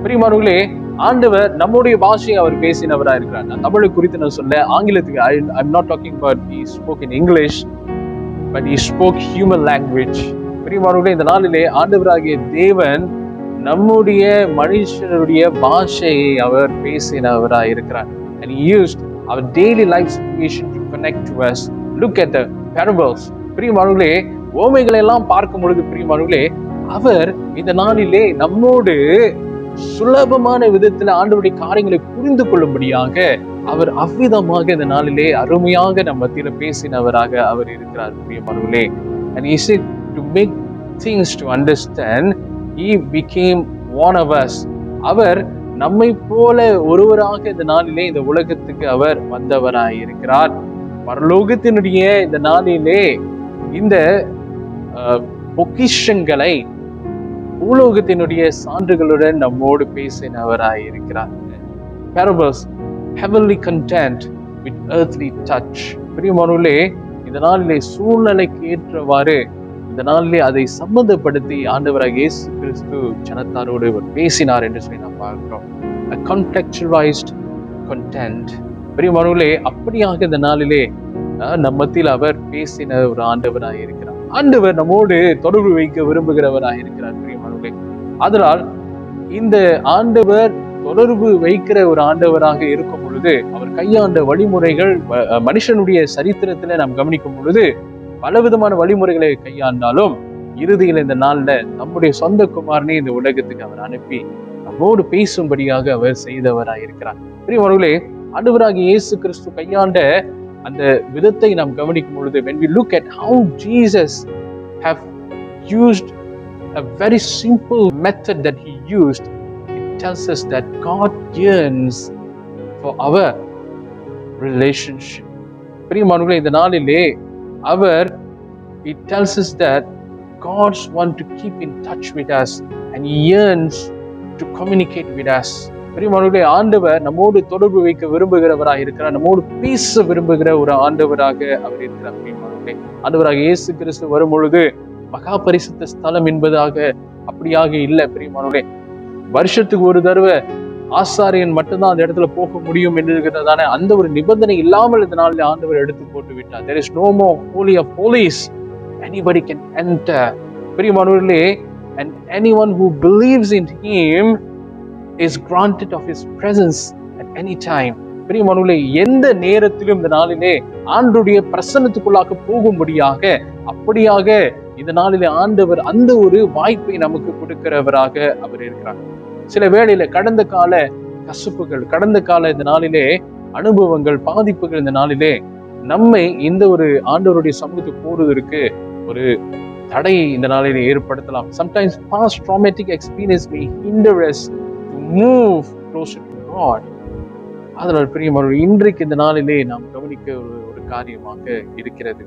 பிரியமானவர்களே, ஆண்டவர் நம்முடைய பாஷையை அவர் பேசினவரா இருக்கிறார். நான் தமிழை குறித்து நான் சொல்ல, ஆங்கிலத்துக்கு I'm not talking about he spoke in English, but he spoke human language. பிரியமானவர்களே, இந்த நாளிலே ஆண்டவராகிய தேவன் நம்முடைய மனுஷனுடைய பாஷையை அவர் பேசினவரா இருக்கிறார். And he used our daily life situation to connect to us. Look at the parables. பிரியமானவர்களே, ஓமைகளை எல்லாம் பார்க்கும் பொழுது பிரியமானவர்களே, அவர் இந்த நாளிலே நம்மோடு சுலபமான விதத்துல ஆண்டவருடைய காரியங்களை புரிந்து கொள்ளும்படியாக அவர் அவ்விதமாக இந்த நாளிலே அருமையாக நம்ம மத்தியில பேசினவராக அவர் இருக்கிறார் பிரியமானவர்களே. And he said to make things to understand, he became one of us. அவர் நம்மை போல ஒருவராக இந்த நாளிலே இந்த உலகத்துக்கு அவர் வந்தவராய் இருக்கிறார். பரலோகத்தினுடைய இந்த நாளிலே இந்த பொக்கிஷங்களை பூலோகத்தினுடைய சான்றுகளுடன் நம்மோடு பேசினவராய் இருக்கிறார். Parables, heavenly content with earthly touch. பிரியமானவர்களே, இந்த நாளிலே சூழ்நிலைக்கு ஏற்றவாறு இந்த நாளிலே அதை சம்பந்தப்படுத்தி ஆண்டவராக இயேசு கிறிஸ்து ஜனத்தாரோடு பேசினார் என்று சொல்லி நாம் பார்க்கிறோம். A contextualized content. பிரியமானவர்களே, அப்படியாக இந்த நாளிலே நம் மத்தியில் அவர் பேசின ஒரு ஆண்டவராக இருக்கிறார். ஆண்டவர் நம்மோடு தொடர்பு வைக்க விரும்புகிறவராக இருக்கிறார் பிரியமானவர்களே. அதனால் இந்த ஆண்டவர் தொடர்பு வைக்கிற ஒரு ஆண்டவராக இருக்கும் பொழுது அவர் கையாண்ட வழிமுறைகள் மனுஷனுடைய சரித்திரத்துல நாம் கவனிக்கும் பொழுது பலவிதமான வழிமுறைகளை கையாண்டாலும் இறுதியில் இந்த நாள்ல நம்முடைய சொந்த குமாரனை இந்த உலகத்துக்கு அவர் அனுப்பி நம்மோடு பேசும்படியாக அவர் செய்தவராக இருக்கிறார். பிரியமானவர்களே, ஆண்டவராகிய இயேசு கிறிஸ்து கையாண்ட அந்த விதத்தை நாம் கவனிக்கும் பொழுது, when we look at how Jesus have used a very simple method that he used, it tells us that God yearns for our relationship. பிரியமானவர்களே, இந்த நாளிலே அவர் it tells us that God's want to keep in touch with us and he yearns to communicate with us. பிரியமானவர்களே, ஆண்டவர் நம்மோடு தொடர்பு வைக்க விரும்புகிறவராக இருக்கிறார். நம்மோடு பேச விரும்புகிற ஒரு ஆண்டவராக அவர் இருக்கிறார். பிரியமானவர்களே, ஆண்டவராக இயேசு கிறிஸ்து வரும் பொழுது மகா பரிசுத்த ஸ்தலம் என்பதாக அப்படியாக இல்லை. பிரியமானவர்களே, வருஷத்துக்கு ஒரு தடவை ஆசாரியன் மட்டும்தான் அந்த இடத்துல போக முடியும் என்றுதானே அந்த ஒரு நிபந்தனை இல்லாமல் இந்த நாளில் ஆண்டவர் எடுத்து போட்டு விட்டார். There is no more holy of holies. Anybody can enter. பிரியமானவர்களே, and anyone who believes in him is granted of his presence at any time. பிரியமானவர்களே, எந்த நேரத்திலும் இந்த நாளிலே ஆண்டவருடைய பிரசன்னத்துக்குள்ளாக போகும்படியாக அப்படியாக இந்த நாளிலே ஆண்டவர் அந்த ஒரு வாய்ப்பை நமக்கு கொடுக்கிறவராக அவர் இருக்கிறார். சில வேளையில கடந்த கால கசப்புகள், கடந்த கால இந்த நாளிலே அனுபவங்கள், பாதிப்புகள் இந்த நாளிலே நம்மை இந்த ஒரு ஆண்டவருடைய சமூகத்துக்கு போறதற்கு ஒரு தடையை இந்த நாளிலே ஏற்படுத்தலாம். Sometimes past traumatic experience may hinder us to move closer to God. அதனால் பிரியமானவர்களே, இன்றைக்கு இந்த நாளிலே நாம் கவனிக்க ஒரு காரியமாக இருக்கிறது.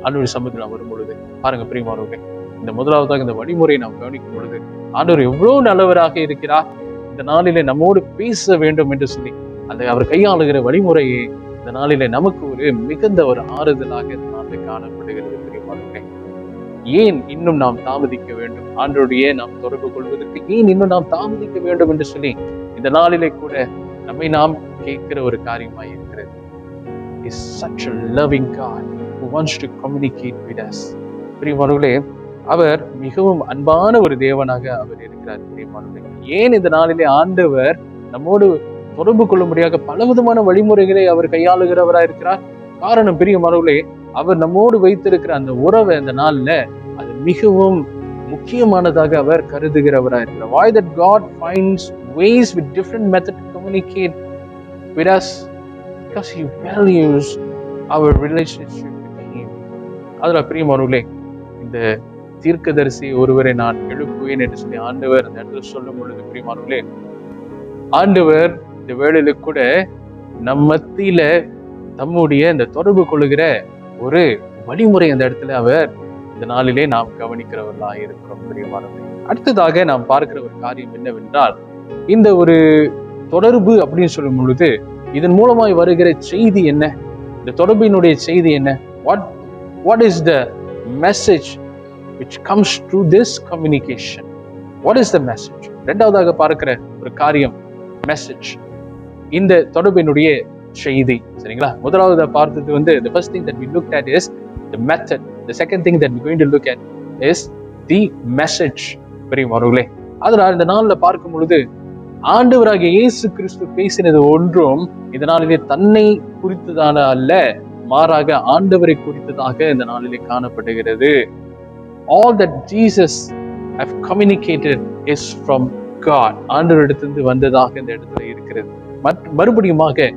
ஆண்டவருடைய சமூகத்தில் நாம் வரும் பொழுது பாருங்க பிரியமானவர்களே, இந்த முதலாவதாக இந்த வழிமுறையை நாம் கவனிக்கும் பொழுது ஆண்டவர் எவ்வளவு நல்லவராக இருக்கிறார். இந்த நாளிலே நம்மோடு பேச வேண்டும் என்று சொல்லி அந்த அவர் கையாளுகிற வழிமுறையை இந்த நாளிலே நமக்கு ஒரு மிகுந்த ஒரு ஆறுதலாக இந்த நாளில் காணப்படுகிறது. பிரியமானவர்களே, ஏன் இன்னும் நாம் தாமதிக்க வேண்டும்? ஆண்டவருடைய நாம் தொடர்பு கொள்வதற்கு ஏன் இன்னும் நாம் தாமதிக்க வேண்டும் என்று சொல்லி இந்த நாளிலே கூட நம்மை நாம் கேட்கிற ஒரு காரியமாய் இருக்கிறது. He is such a loving God who wants to communicate with us. பிரியமானவர்களே, அவர் மிகவும் அன்பான ஒரு தேவனாக அவர் இருக்கிறார். பிரியமானவர்களே, ஏன் இந்த நாளிலே ஆண்டவர் நம்மோடு தொடர்பு கொள்ளும்படியாக பலவிதமான வழிமுறைகளை அவர் கையாளுகிறவராக இருக்கிறார்? காரணம் பிரியமானவர்களே, அவர் நம்மோடு வைத்திருக்கிற அந்த உறவை அந்த நாள்ல அது மிகவும் முக்கியமானதாக அவர் கருதுகிறவராக இருக்கிறார். Why that God finds ways with different method to communicate with us? Because he values our relationship with him. அதுல பிரியமானவர்களே, இந்த தீர்க்கதரிசி ஒருவரை நான் எழுப்புவேன் என்று சொல்லி ஆண்டவர் அந்த இடத்துல சொல்லும் பொழுது, பிரியமானவர்களே, ஆண்டவர் இந்த வேளையில கூட நம் மத்தியில தம்முடைய இந்த தொடர்பு கொள்ளுகிற ஒரு வழிமுறை அந்த இடத்துல அவர் இந்த நாளிலே நாம் கவனிக்கிறவர்களாக இருக்கிறோம். பிரியமானவர்களே, அடுத்ததாக நாம் பார்க்கிற ஒரு காரியம் என்னவென்றால், இந்த ஒரு தொடர்பு அப்படின்னு சொல்லும் பொழுது இதன் மூலமாய் வருகிற செய்தி என்ன? இந்த தொடர்பினுடைய செய்தி என்ன? What is the message which comes through this communication? What is the message? இரண்டாவதாக பார்க்கிற ஒரு காரியம் மெசேஜ், இந்த தொடர்பினுடைய செய்தி. சரிங்களா? முதலாவது பார்த்தது the first thing that we looked at is the method. The second thing that we're going to look at is the message. பிரியமானவர்களே, அதனால் இந்த நாள்ல பார்க்கும் பொழுது ஆண்டவராகிய இயேசு கிறிஸ்து பேசினது ஒன்றும் இந்த நாளிலே தன்னை குறித்ததான அல்ல, மாறாக ஆண்டவரை குறித்ததாக இந்த நாளிலே காணப்படுகிறது. All that Jesus have communicated is from God. ஆண்டவரிடத்திலிருந்து வந்ததாக இந்த இடத்துல இருக்கிறது. மறுபடியுமாக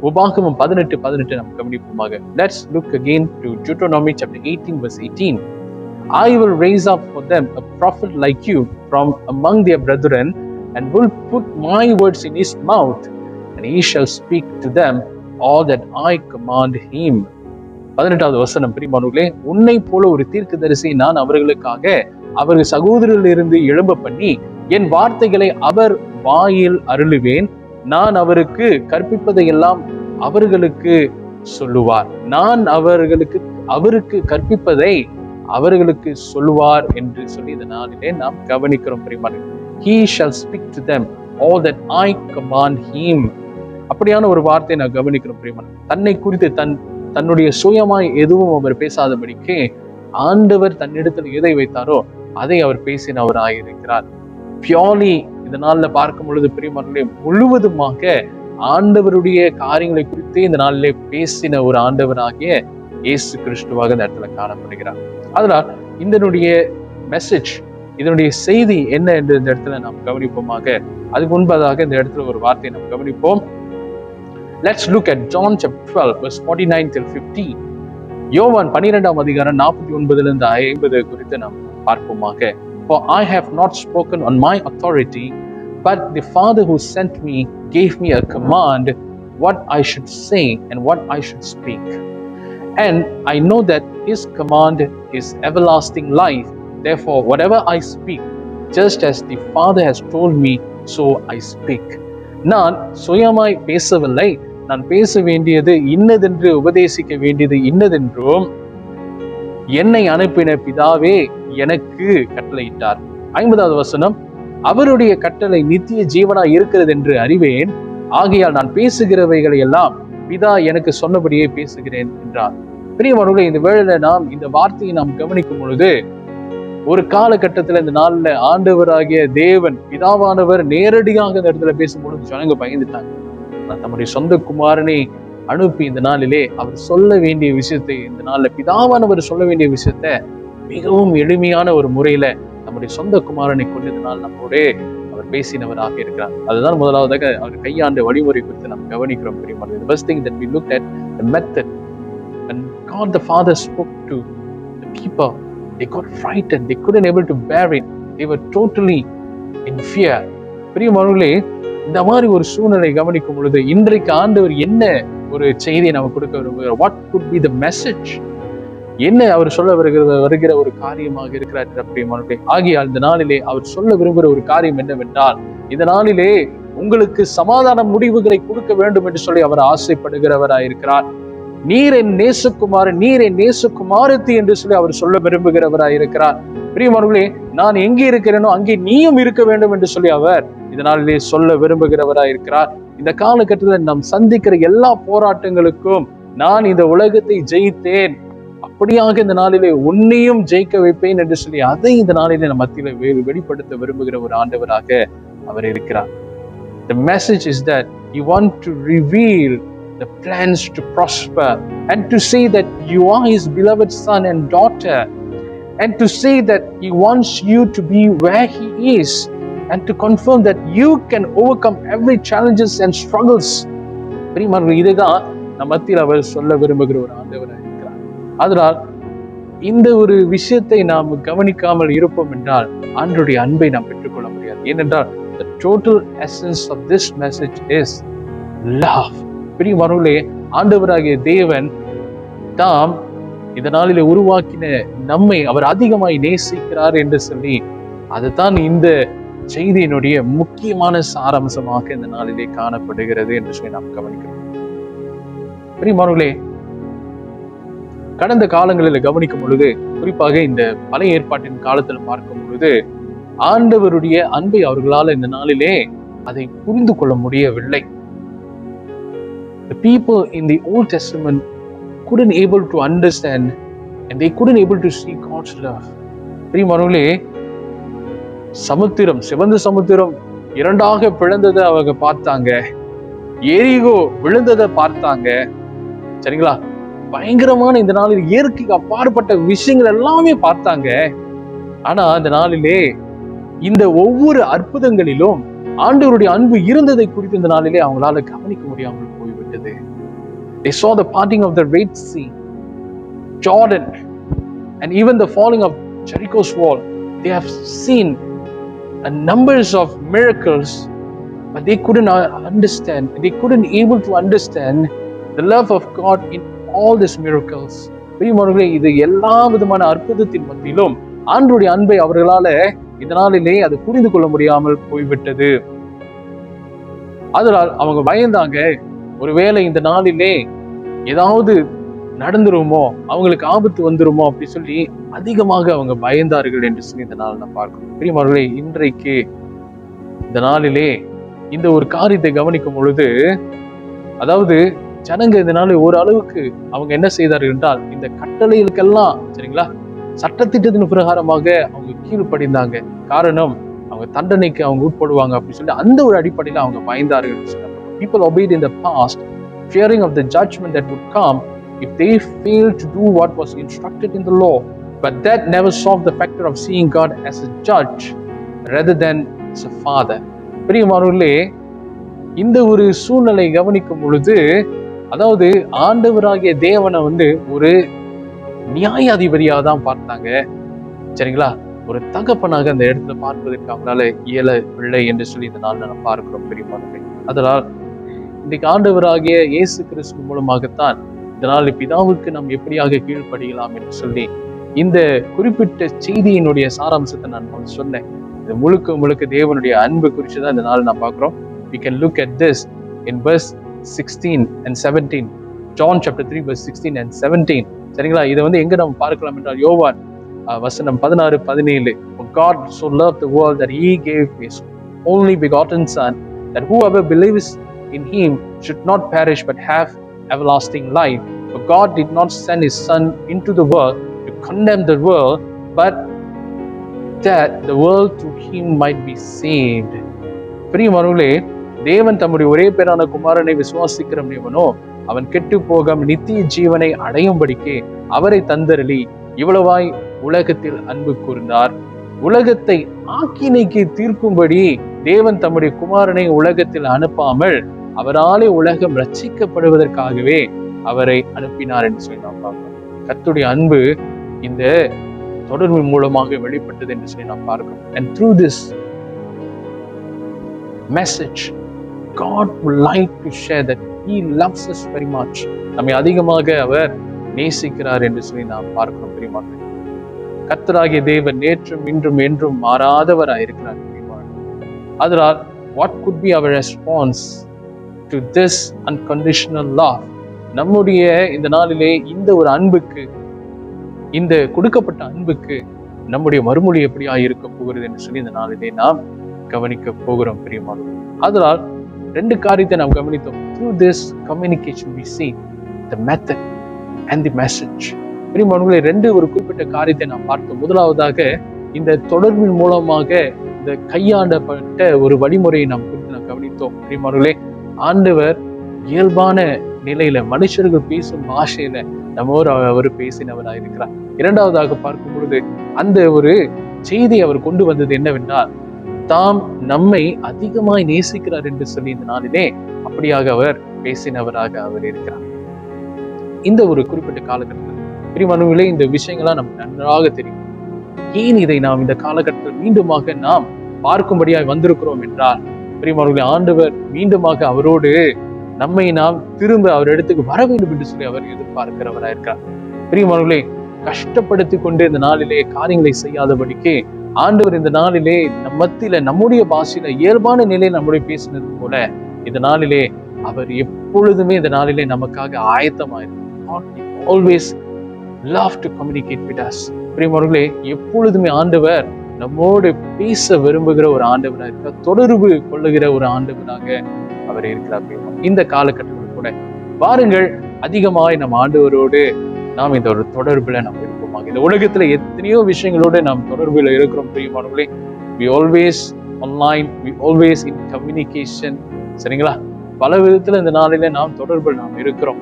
உபாகமம் 18:18 நாம் கவனிப்போமாக. Let's look again to Deuteronomy chapter 18 verse 18. I will raise up for them a prophet like you from among their brethren, and will put my words in his mouth, and he shall speak to them all that I command him. 18வது வசனம், பிரியமானவர்களே, உன்னை போல ஒரு தீர்க்கதரிசி நான் அவர்களுக்காக அவர்கள் சகோதரரிலிருந்து எழும்ப பண்ணி என் வார்த்தைகளை அவர் வாயில் அருளுவேன். நான் அவருக்கு கற்பிப்பதை எல்லாம் அவர்களுக்கு சொல்லுவார். நான் அவருக்கு கற்பிப்பதை அவர்களுக்கு சொல்லுவார் என்று சொல்லி இந்த நாளிலே நாம் கவனிக்கிறோம். பிரியமானவர்களே, he shall speak to them all that I command him. அப்படியான ஒரு வார்த்தையை நான் கவனிக்கிறோம். பிரியமானவர்களே, தன்னை குறித்து தன்னுடைய சுயமாய் எதுவும் அவர் பேசாதபடிக்கு ஆண்டவர் தன்னிடத்தில் எதை வைத்தாரோ அதை அவர் பேசினவராயிருக்கிறார். பியோர்லி இந்த நாள்ல பார்க்கும் பொழுது பிரியமானவர்களே, முழுவதுமாக ஆண்டவருடைய காரியங்களை குறித்தே இந்த நாளிலே பேசின ஒரு ஆண்டவராகிய இயேசு கிறிஸ்துவாக இந்த இடத்துல காணப்படுகிறார். அதனால் இதனுடைய மெசேஜ், இதனுடைய செய்தி என்ன என்று இந்த இடத்துல நாம் கவனிப்போமாக. அதுக்கு முன்பதாக இந்த இடத்துல ஒரு வார்த்தையை நாம் கவனிப்போம். Let's look at John chapter 12 verse 49 till 50. யோவான் 12ஆம் அதிகாரம் 49 50 குறித்து நாம் பார்ப்போமாக. For I have not spoken on my authority, but the Father who sent me gave me a command what I should say and what I should speak. And I know that his command is everlasting life. Therefore, whatever I speak, just as the Father has told me, so I speak. நான் சுயமாய் பேசவில்லை, நான் பேச வேண்டியது இன்னதென்று உபதேசிக்க வேண்டியது இன்னதென்றும் என்னை அனுப்பின பிதாவே எனக்கு கட்டளையிட்டார். 50வது வசனம், அவருடைய கட்டளை நித்திய ஜீவனாய் இருக்கிறது என்று அறிவேன். ஆகையால் நான் பேசுகிறவைகளை எல்லாம் பிதா எனக்கு சொன்னபடியே பேசுகிறேன் என்றார். பிரியமானவர்களே, இந்த வேளையில நாம் இந்த வார்த்தையை நாம் கவனிக்கும் பொழுது ஒரு காலகட்டத்துல இந்த நாள்ல ஆண்டவராகிய தேவன் பிதாவானவர் நேரடியாக இந்த இடத்துல பேசும்பொழுது ஜனங்க பயந்துட்டாங்க. தம்முடைய சொந்த குமாரனை அனுப்பி இந்த நாளிலே அவர் சொல்ல வேண்டிய விஷயத்தை, இந்த நாள்ல பிதாவானவர் சொல்ல வேண்டிய விஷயத்த மிகவும் எளிமையான ஒரு முறையில நம்முடைய சொந்த குமாரனை கொண்டு இந்த நாள் நம்மோட அவர் பேசினவராக இருக்கிறார். அதுதான் முதலாவதாக அவர் கையாண்ட வழிமுறை குறித்து நாம் கவனிக்கிறோம். பிரியமானவர்களே, the first thing that we looked at, the method. When God the Father spoke to the people, they got frightened. They couldn't able to bear it. They were totally in fear. பிரியமானவர்களே, இந்த மாதிரி ஒரு சூழ்நிலை கவனிக்கும் பொழுது இன்றைக்கு ஆண்டவர் என்ன ஒரு செய்தியை நம்ம கொடுக்க விரும்புகிறார்? What could be the message? என்ன அவர் சொல்ல வருகிற ஒரு காரியமாக இருக்கிறார் பிரியமானவர்களே. ஆகையால் இந்த நாளிலே அவர் சொல்ல விரும்புகிற ஒரு காரியம் என்னவென்றால், இந்த நாளிலே உங்களுக்கு சமாதான முடிவுகளை கொடுக்க வேண்டும் என்று சொல்லி அவர் ஆசைப்படுகிறவராயிருக்கிறார். நீர் என் நேசகுமாரன், நீர் என் நேசகுமாரத்தி என்று சொல்லி அவர் சொல்ல விரும்புகிறவராயிருக்கிறார். பிரியமானவர்களே, நான் எங்கே இருக்கிறேனோ அங்கே நீயும் இருக்க வேண்டும் என்று சொல்லி அவர் இதனாலே சொல்ல விரும்புகிறவராயிருக்கிறார். இந்த காலகட்டத்தில் நாம் சந்திக்கிற எல்லா போராட்டங்களுக்கும் நான் இந்த உலகத்தை ஜெயித்தேன், அப்படியாக இந்த நாளிலே உன்னையும் ஜெயிக்க வைப்பேன் என்று சொல்லி அதை இந்த நாளிலே நம் மத்தியில வெளிப்படுத்த விரும்புகிற ஒரு ஆண்டவராக அவர் இருக்கிறார். The message is that you want to reveal the plans to prosper and to say that you are his beloved son and daughter, and to say that he wants you to be where he is and to confirm that you can overcome every challenges and struggles. பிரியமானவர்களே, இதுதான் நம்ம மத்தியில் அவர் சொல்ல விரும்புகிற ஒரு ஆண்டவராக இருக்கிறார். அதனால் இந்த ஒரு விஷயத்தை நாம் கவனிக்காமல் இருப்போம் என்றால் ஆண்டவருடைய அன்பை நாம் பெற்றுக்கொள்ள முடியாது. ஏனென்றால் the total essence of this message is love. பிரியமானவர்களே, ஆண்டவராகிய தேவன் தாம் இந்த நாளிலே உருவாக்கின நம்மை அவர் அதிகமாய் நேசிக்கிறார் என்று சொல்லி அதுதான் இந்த செய்தியினுடைய முக்கியமான சாராம்சமாக இந்த நாளிலே காணப்படுகிறது என்று சொல்லி நாம் கவனிக்கிறோம். பிரியமானவர்களே, கடந்த காலங்களில் கவனிக்கும் பொழுது, குறிப்பாக இந்த பழைய ஏற்பாட்டின் காலத்தில் பார்க்கும் பொழுது, ஆண்டவருடைய அன்பை அவர்களால் இந்த நாளிலே அதை புரிந்து கொள்ள முடியவில்லை. The people in the Old Testament couldn't able to understand and they couldn't able to see God's love. பிரியமானவர்களே, சமுத்திரம், சிவந்த சமுத்திரம் இரண்டாக பிளந்ததை அவங்க பார்த்தாங்க. எரிகோ விழுந்ததை பார்த்தாங்க. சரிங்களா? பயங்கரமான இந்த நாளில் இயற்கைக்கு அப்பாற்பட்ட விஷயங்கள் எல்லாமே பார்த்தாங்க. ஆனா இந்த நாளிலே இந்த ஒவ்வொரு அற்புதங்களிலும் ஆண்டவருடைய அன்பு இருந்ததை குறித்து இந்த நாளிலே அவங்களால கவனிக்க முடியாமல் போய்விட்டது. They saw the parting of the Red Sea, Jordan, and even the falling of Jericho's wall. They have seen numbers of miracles, but they couldn't understand. They couldn't able to understand the love of God in all these miracles. பிரியமானவர்களே, இது எல்லா விதமான அற்புதத்தின் மத்தியிலும் ஆண்டவருடைய அன்பை அவர்களால இந்த நாளிலே அது புரிந்து கொள்ள முடியாமல் போய்விட்டது. அதனால் அவங்க பயந்தாங்க, ஒருவேளை இந்த நாளிலே ஏதாவது நடந்துருமோ, அவங்களுக்கு ஆபத்து வந்துருமோ அப்படி சொல்லி அதிகமாக அவங்க பயந்தார்கள் என்று சொல்லி இந்த நாள் நான் பார்க்கணும். பிரியமானவர்களே, இன்றைக்கு இந்த நாளிலே இந்த ஒரு காரியத்தை கவனிக்கும் பொழுது, அதாவது ஜனங்க இந்த நாள் ஒரு அளவுக்கு அவங்க என்ன செய்தார்கள் என்றால், இந்த கட்டளைகளுக்கெல்லாம் சரிங்களா சட்டத்திட்டத்தின் பிரகாரமாக அவங்க கீழ்ப்படிந்தாங்க. காரணம், அவங்க தண்டனைக்கு அவங்க உட்படுவாங்க அப்படி சொல்லி அந்த ஒரு அடிப்படையில் அவங்க பயந்தார்கள். People obeyed in the past, fearing of the judgment that would come if they failed to do what was instructed in the law. But that never solved the factor of seeing God as a judge rather than as a father. பிரியமானவர்களே, இந்த ஒரு சூழ்நிலை கவனிக்கும் பொழுது, அதாவது ஆண்டவராகிய தேவனை ஒரு நியாயாதிபதியாக தான் பார்த்தாங்க. சரிங்களா? ஒரு தகப்பனாக அந்த இடத்துல பார்ப்பதற்கு அவங்களால இயலவில்லை என்று சொல்லி இந்த நாள் நம்ம பார்க்கிறோம். பிரியமானவர்களே, அதனால் இன்றைக்கு ஆண்டவராகிய இயேசு கிறிஸ்து மூலமாகத்தான் இந்த நாள் பிதாவுக்கு நாம் எப்படியாக கீழ்ப்படியலாம் என்று சொல்லி இந்த குறிப்பிட்ட செய்தியினுடைய சாராம்சத்தை நான் சொன்னேன். இது முழுக்க முழுக்க தேவனுடைய அன்பு குறித்து தான் இந்த நாள் நான் பார்க்கிறோம். We can look at this in verse 16 and 17. John chapter 3 verse 16 and 17. சரிங்களா? இதை எங்க நம்ம பார்க்கலாம் என்றால் யோவான் வசனம் 16-17. For God so loved the world that he gave his only begotten son, that whoever believes in him should not perish but have everlasting life. For God did not send his son into the world to condemn the world, but that the world through him might be saved. பிரியமானவர்களே, தேவன் தம்முடைய ஒரே பேரான குமாரனை விசுவாசிக்கிறவனோ அவன் கெட்டு போகாம நித்திய ஜீவனை அடையும்படிக்கு அவரை தந்தருளி இவ்வளவாய் உலகத்தில் அன்பு கூர்ந்தார். உலகத்தை ஆக்கினைக்கு தீர்க்கும்படி தேவன் தம்முடைய குமாரனை உலகத்தில் அனுப்பாமல் அவராலே உலகம் ரட்சிக்கப்படுவதற்காகவே அவரை அனுப்பினார் என்று சொல்லி நாம் பார்க்கிறோம். கர்த்தருடைய அன்பு இந்த தொடர்பு மூலமாக வெளிப்பட்டது என்று சொல்லி நாம் பார்க்கிறோம். And through this message, God would like to share that he loves us very much. நம்மை அதிகமாக அவர் நேசிக்கிறார் என்று சொல்லி நாம் பார்க்கிறோம். பிரியமானவர்களே, கர்த்தராகிய தேவன் நேற்றும் இன்றும் என்றும் மாறாதவராயிருக்கிறார். அதனால் what could be our response to this unconditional love? நம்முடைய இந்த நாளிலே இந்த ஒரு அன்புக்கு, இந்த கொடுக்கப்பட்ட அன்புக்கு நம்முடைய மறுமொழி எப்படியா இருக்க போகிறது என்று சொல்லி இந்த நாளிலே நாம் கவனிக்க போகிறோம். பிரியமானவர்களே, அதனால் ரெண்டு காரியத்தை நாம் கவனித்தோம். Through this communication we see the method and the message. பிரியமானவர்களே, ரெண்டு ஒரு குறிப்பிட்ட காரியத்தை நாம் பார்த்தோம். முதலாவதாக இந்த தொடர்பின் மூலமாக இந்த கையாண்டப்பட்ட ஒரு வழிமுறையை நாம் குறித்து நாம் கவனித்தோம். பிரியமானவர்களே, ஆண்டவர் இயல்பான நிலையில மனுஷர்கள் பேசும் பாஷையில நம்மோடு அவர் பேசினவராக இருக்கிறார். இரண்டாவதாக பார்க்கும் பொழுது அந்த ஒரு செய்தி அவர் கொண்டு வந்தது என்னவென்றால், தாம் நம்மை அதிகமாய் நேசிக்கிறார் என்று சொல்லி இந்த நாளிலே அப்படியாக அவர் பேசினவராக அவர் இருக்கிறார். இந்த ஒரு குறிப்பிட்ட காலகட்டத்தில் பிரியமானவர்களே, இந்த விஷயங்கள்லாம் நமக்கு நன்றாக தெரியும். ஏன் இதை நாம் இந்த காலகட்டத்தில் மீண்டுமாக நாம் பார்க்கும்படியாக வந்திருக்கிறோம் என்றால், பிரியமானவர்களே, ஆண்டவர் மீண்டுமாக அவரோடு நம்மை நாம் திரும்ப அவர் இடத்துக்கு வர வேண்டும் என்று சொல்லி அவர் எதிர்பார்க்கிறவராக இருக்கிறார். பிரியமானவர்களே, கஷ்டப்படுத்தி கொண்டு இந்த நாளிலே காரியங்களை செய்யாதபடிக்கு ஆண்டவர் இந்த நாளிலே நம் மத்தியில நம்முடைய பாஷையில இயல்பான நிலையில் நம்முடைய பேசினது போல இந்த நாளிலே அவர் எப்பொழுதுமே இந்த நாளிலே நமக்காக ஆயத்தமாயிருக்கிறார். Always love to communicate with us. பிரியமானவர்களே, எப்பொழுதுமே ஆண்டவர் நம்மோடு பேச விரும்புகிற ஒரு ஆண்டவராக இருக்கிறார், தொடர்பு கொள்ளுகிற ஒரு ஆண்டவராக அவர் இருக்கிறார். இந்த காலகட்டத்தில் கூட வாருங்கள், அதிகமாய் நம் ஆண்டவரோடு நாம் இந்த ஒரு தொடர்புல நாம் இருப்போமாக. இந்த உலகத்துல எத்தனையோ விஷயங்களோடு நாம் தொடர்புல இருக்கிறோம் பிரியமானவர்களே. we always online, we always in communication. சரிங்களா? பல விதத்துல இந்த நாளில நாம் தொடர்புல நாம் இருக்கிறோம்.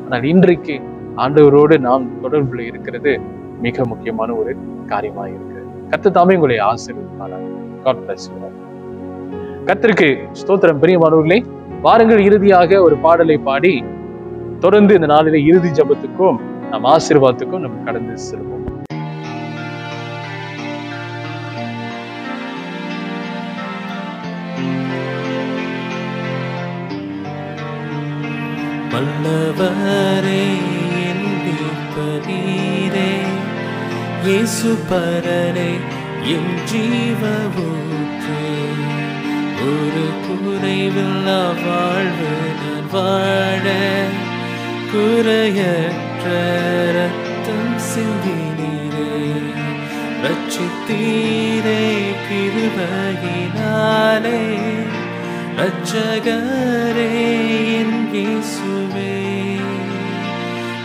ஆனால் இன்றைக்கு ஆண்டவரோடு நாம் தொடர்புல இருக்கிறது மிக முக்கியமான ஒரு காரியமாக இருக்கிறது. கர்த்தர் தாமே உங்களை ஆசீர்வதிப்பாராக. God bless you. கர்த்தருக்கு ஸ்தோத்திரம். பிரியமானவர்களே, வாருங்கள் இறுதியாக ஒரு பாடலை பாடி தொடர்ந்து இந்த நாளிலே இறுதி ஜெபத்துக்கும் நம் ஆசீர்வாதத்துக்கும் நம்ம கடந்து செல்வோம். வல்லவரே என் மீட்பரீரே, இயேசு பரரே என் ஜீவ ஊற்றே, ஒரு குறைவில்லா வாழ்வு நான் வாழ குறையற்ற ரத்தம் சிந்தினீரே, ரட்சித்தீரே கிருபையினாலே, ரட்சகரே என் இயேசுவே,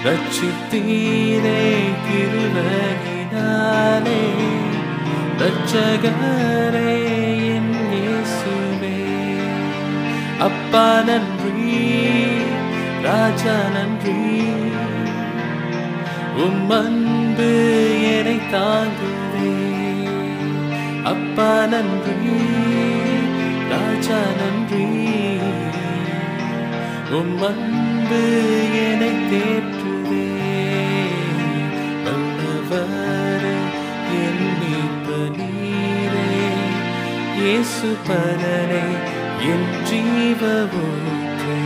ரட்சித்தீரே கிருபையினாலே, ரட்சகரே என் இயேசுவே. அப்பா நன்றி, ராஜா நன்றி, உம் அன்பு என்னை தாங்குதே. அப்பா நன்றி, ராஜா நன்றி, உம் அன்பு என்னை தேற்றுதே. வல்லவரே என் மீட்பரீரே, இயேசு பரரே என் ஜீவ ஊற்றே,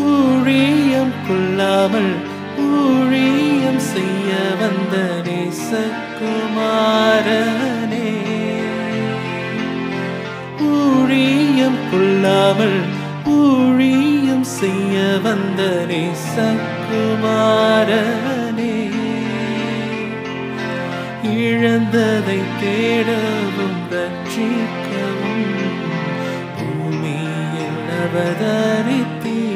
ஊழியம் கொள்ளாமல் ஊழியம் செய்ய வந்த நேசகுமாரனே, ஊழியம் கொள்ளாமல் ஊழியம் செய்ய வந்த நேசகுமாரனே, இழந்ததை தேடவும் ரட்சிக்கவும் பூமியில் அவதரித்தீர்,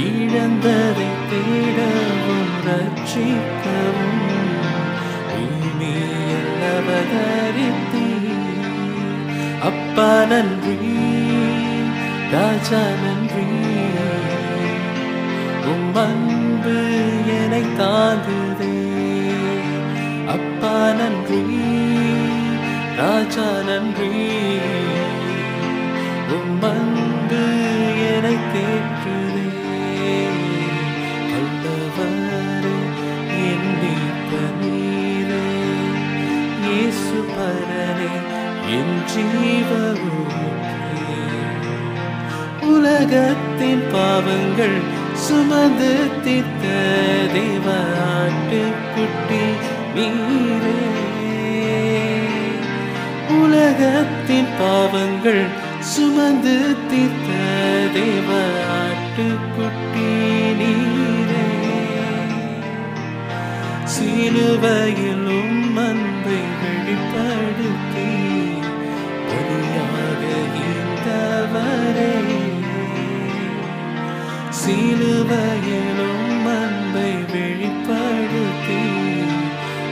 இழந்ததை தேடவும் ரட்சிக்கவும் பூமியில் அவதரித்தீர். அப்பா நன்றி, ராஜா நன்றி, உம் அன்பு என்னை தாங்குதே. அப்பா நன்றி, ராஜா நன்றி, உம் அன்பு என்னை தேற்றுதே. வல்லவரே என் மீட்பரீரே, இயேசு பரரே என் ஜீவ ஊற்றே, உலகத்தின் பாவங்கள் சுமந்து தீர்த்த தேவ ஆட்டுக்குட்டி நீரே, உலகத்தின் பாவங்கள் சுமந்து தீர்த்த தேவ ஆட்டுக்குட்டி நீரே, சிலுவையில் உம் அன்பை வெளிப்படுத்தி பலியாக ஈந்தவரே, சிலுவையில் உம் அன்பை வெளிப்படுத்தி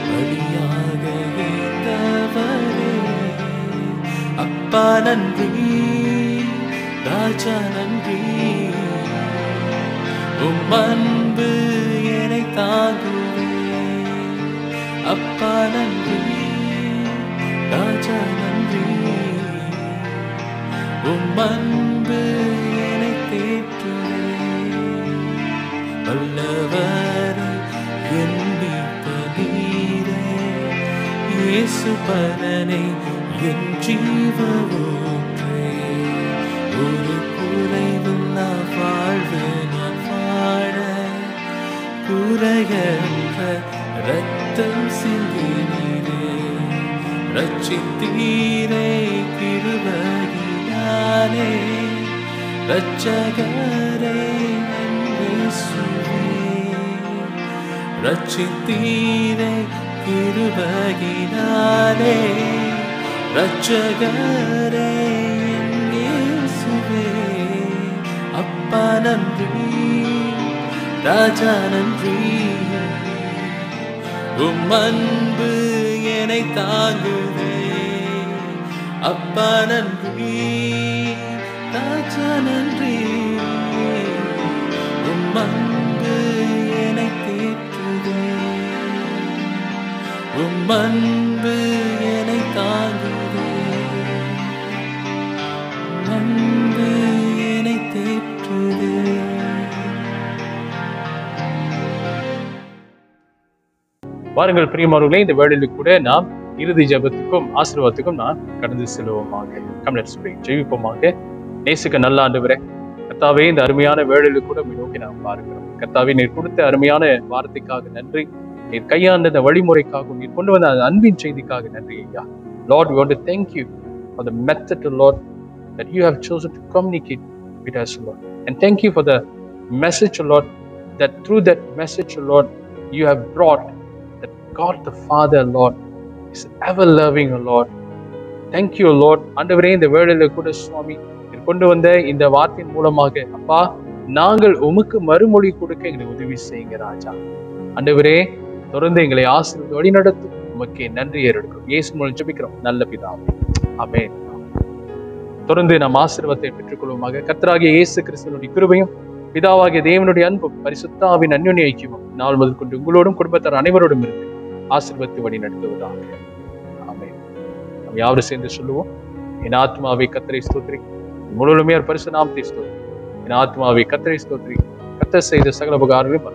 பலியாக ஈந்தவரே. அப்பா நன்றி, ராஜா நன்றி, உம் அன்பு என்னை தாங்குதே. அப்பா நன்றி, ராஜா நன்றி. உம் அன்பு என்னை தேற்றுதே, வல்லவரை எண்ணி பலீரே. இயேசு பலனை என் ஜீவ ஊற்றே. ஒரு குறைவில்லா வாழ்வு நான் வாழ குறையற்ற ரத்தம் சிந்தினீரே. ரட்சித்தீரே கிருபையினாலே, ரட்சகரே இயேசுவே. ரட்சித்தீரே கிருபையினாலே, ரட்சகரே இயேசுவே. அப்பா நன்றி, ராஜா நன்றி. உம் அன்பு என்னை தாங்குதே. அப்பா நன்றி, ராஜா நன்றி. உம் அன்பு என்னை தேற்றுதே. உம் அன்பு என்னை தாங்குதே. உம் அன்பு என்னை தேற்றுதே. வாருங்கள் பிரியமானவர்களே, இந்த வேளையில கூட நாம் இறுதி ஜெபத்துக்கும் ஆசீர்வாதத்துக்கும் நான் கடந்து செல்வோமாக. ஜெபிப்போமாக. நேசிக்க நல்ல ஆண்டவரே, கர்த்தாவே, இந்த அருமையான வேளையில கூட நோக்கி நாம் பார்க்கிறோம். கர்த்தாவே, நீர் கொடுத்த அருமையான வார்த்தைக்காக நன்றி. நீர் கையாண்ட இந்த வழிமுறைக்காகவும் நீர் கொண்டு வந்த அந்த அன்பின் செய்திக்காக நன்றி ஐயா. Lord, we want to thank you for the method, Lord, that you have chosen to communicate with us, Lord. And thank you for the message, Lord, that through that message, Lord, you have brought that God the Father, Lord, is ever loving, Lord. Thank you, Lord. ஆண்டவரே, இந்த வேளையில கூட சுவாமி கொண்டு வந்த இந்த வார்த்தையின் மூலமாக அப்பா, நாங்கள் உமக்கு மறுமொழி கொடுக்க எங்களை உதவி செய்யுங்க ராஜா. ஆண்டவரே, தொடர்ந்து எங்களை ஆசீர்வதித்து வழிநடத்தும். உமக்கே நன்றி ஏறெடுக்கிறோம். இயேசு மூலம் ஜெபிக்கிறோம் நல்ல பிதாவே. ஆமென். தொடர்ந்து நாம் ஆசீர்வாதத்தை பெற்றுக்கொள்வோமாக. கர்த்தராகிய இயேசு கிறிஸ்துவினுடைய கிருபையும் பிதாவாகிய தேவனுடைய அன்பும் பரிசுத்த ஆவியின் அன்யோன்ய ஐக்கியமும் நாள் முதல் கொண்டு உங்களோடும் குடும்பத்தார் அனைவரோடும் இருந்து ஆசீர்வதித்து வழி நடத்துவதாக. ஆமென். நாம் யாவரும் சேர்ந்து சொல்லுவோம். என் ஆத்மாவை கர்த்தரை ஸ்தோத்திரி, முழுமையார் பரிசு நாமத்தை ஸ்தோத்திரி. என் ஆத்மாவை கர்த்தரை ஸ்தோத்திரி, கர்த்தர் செய்த சகல உபகாரங்களையும்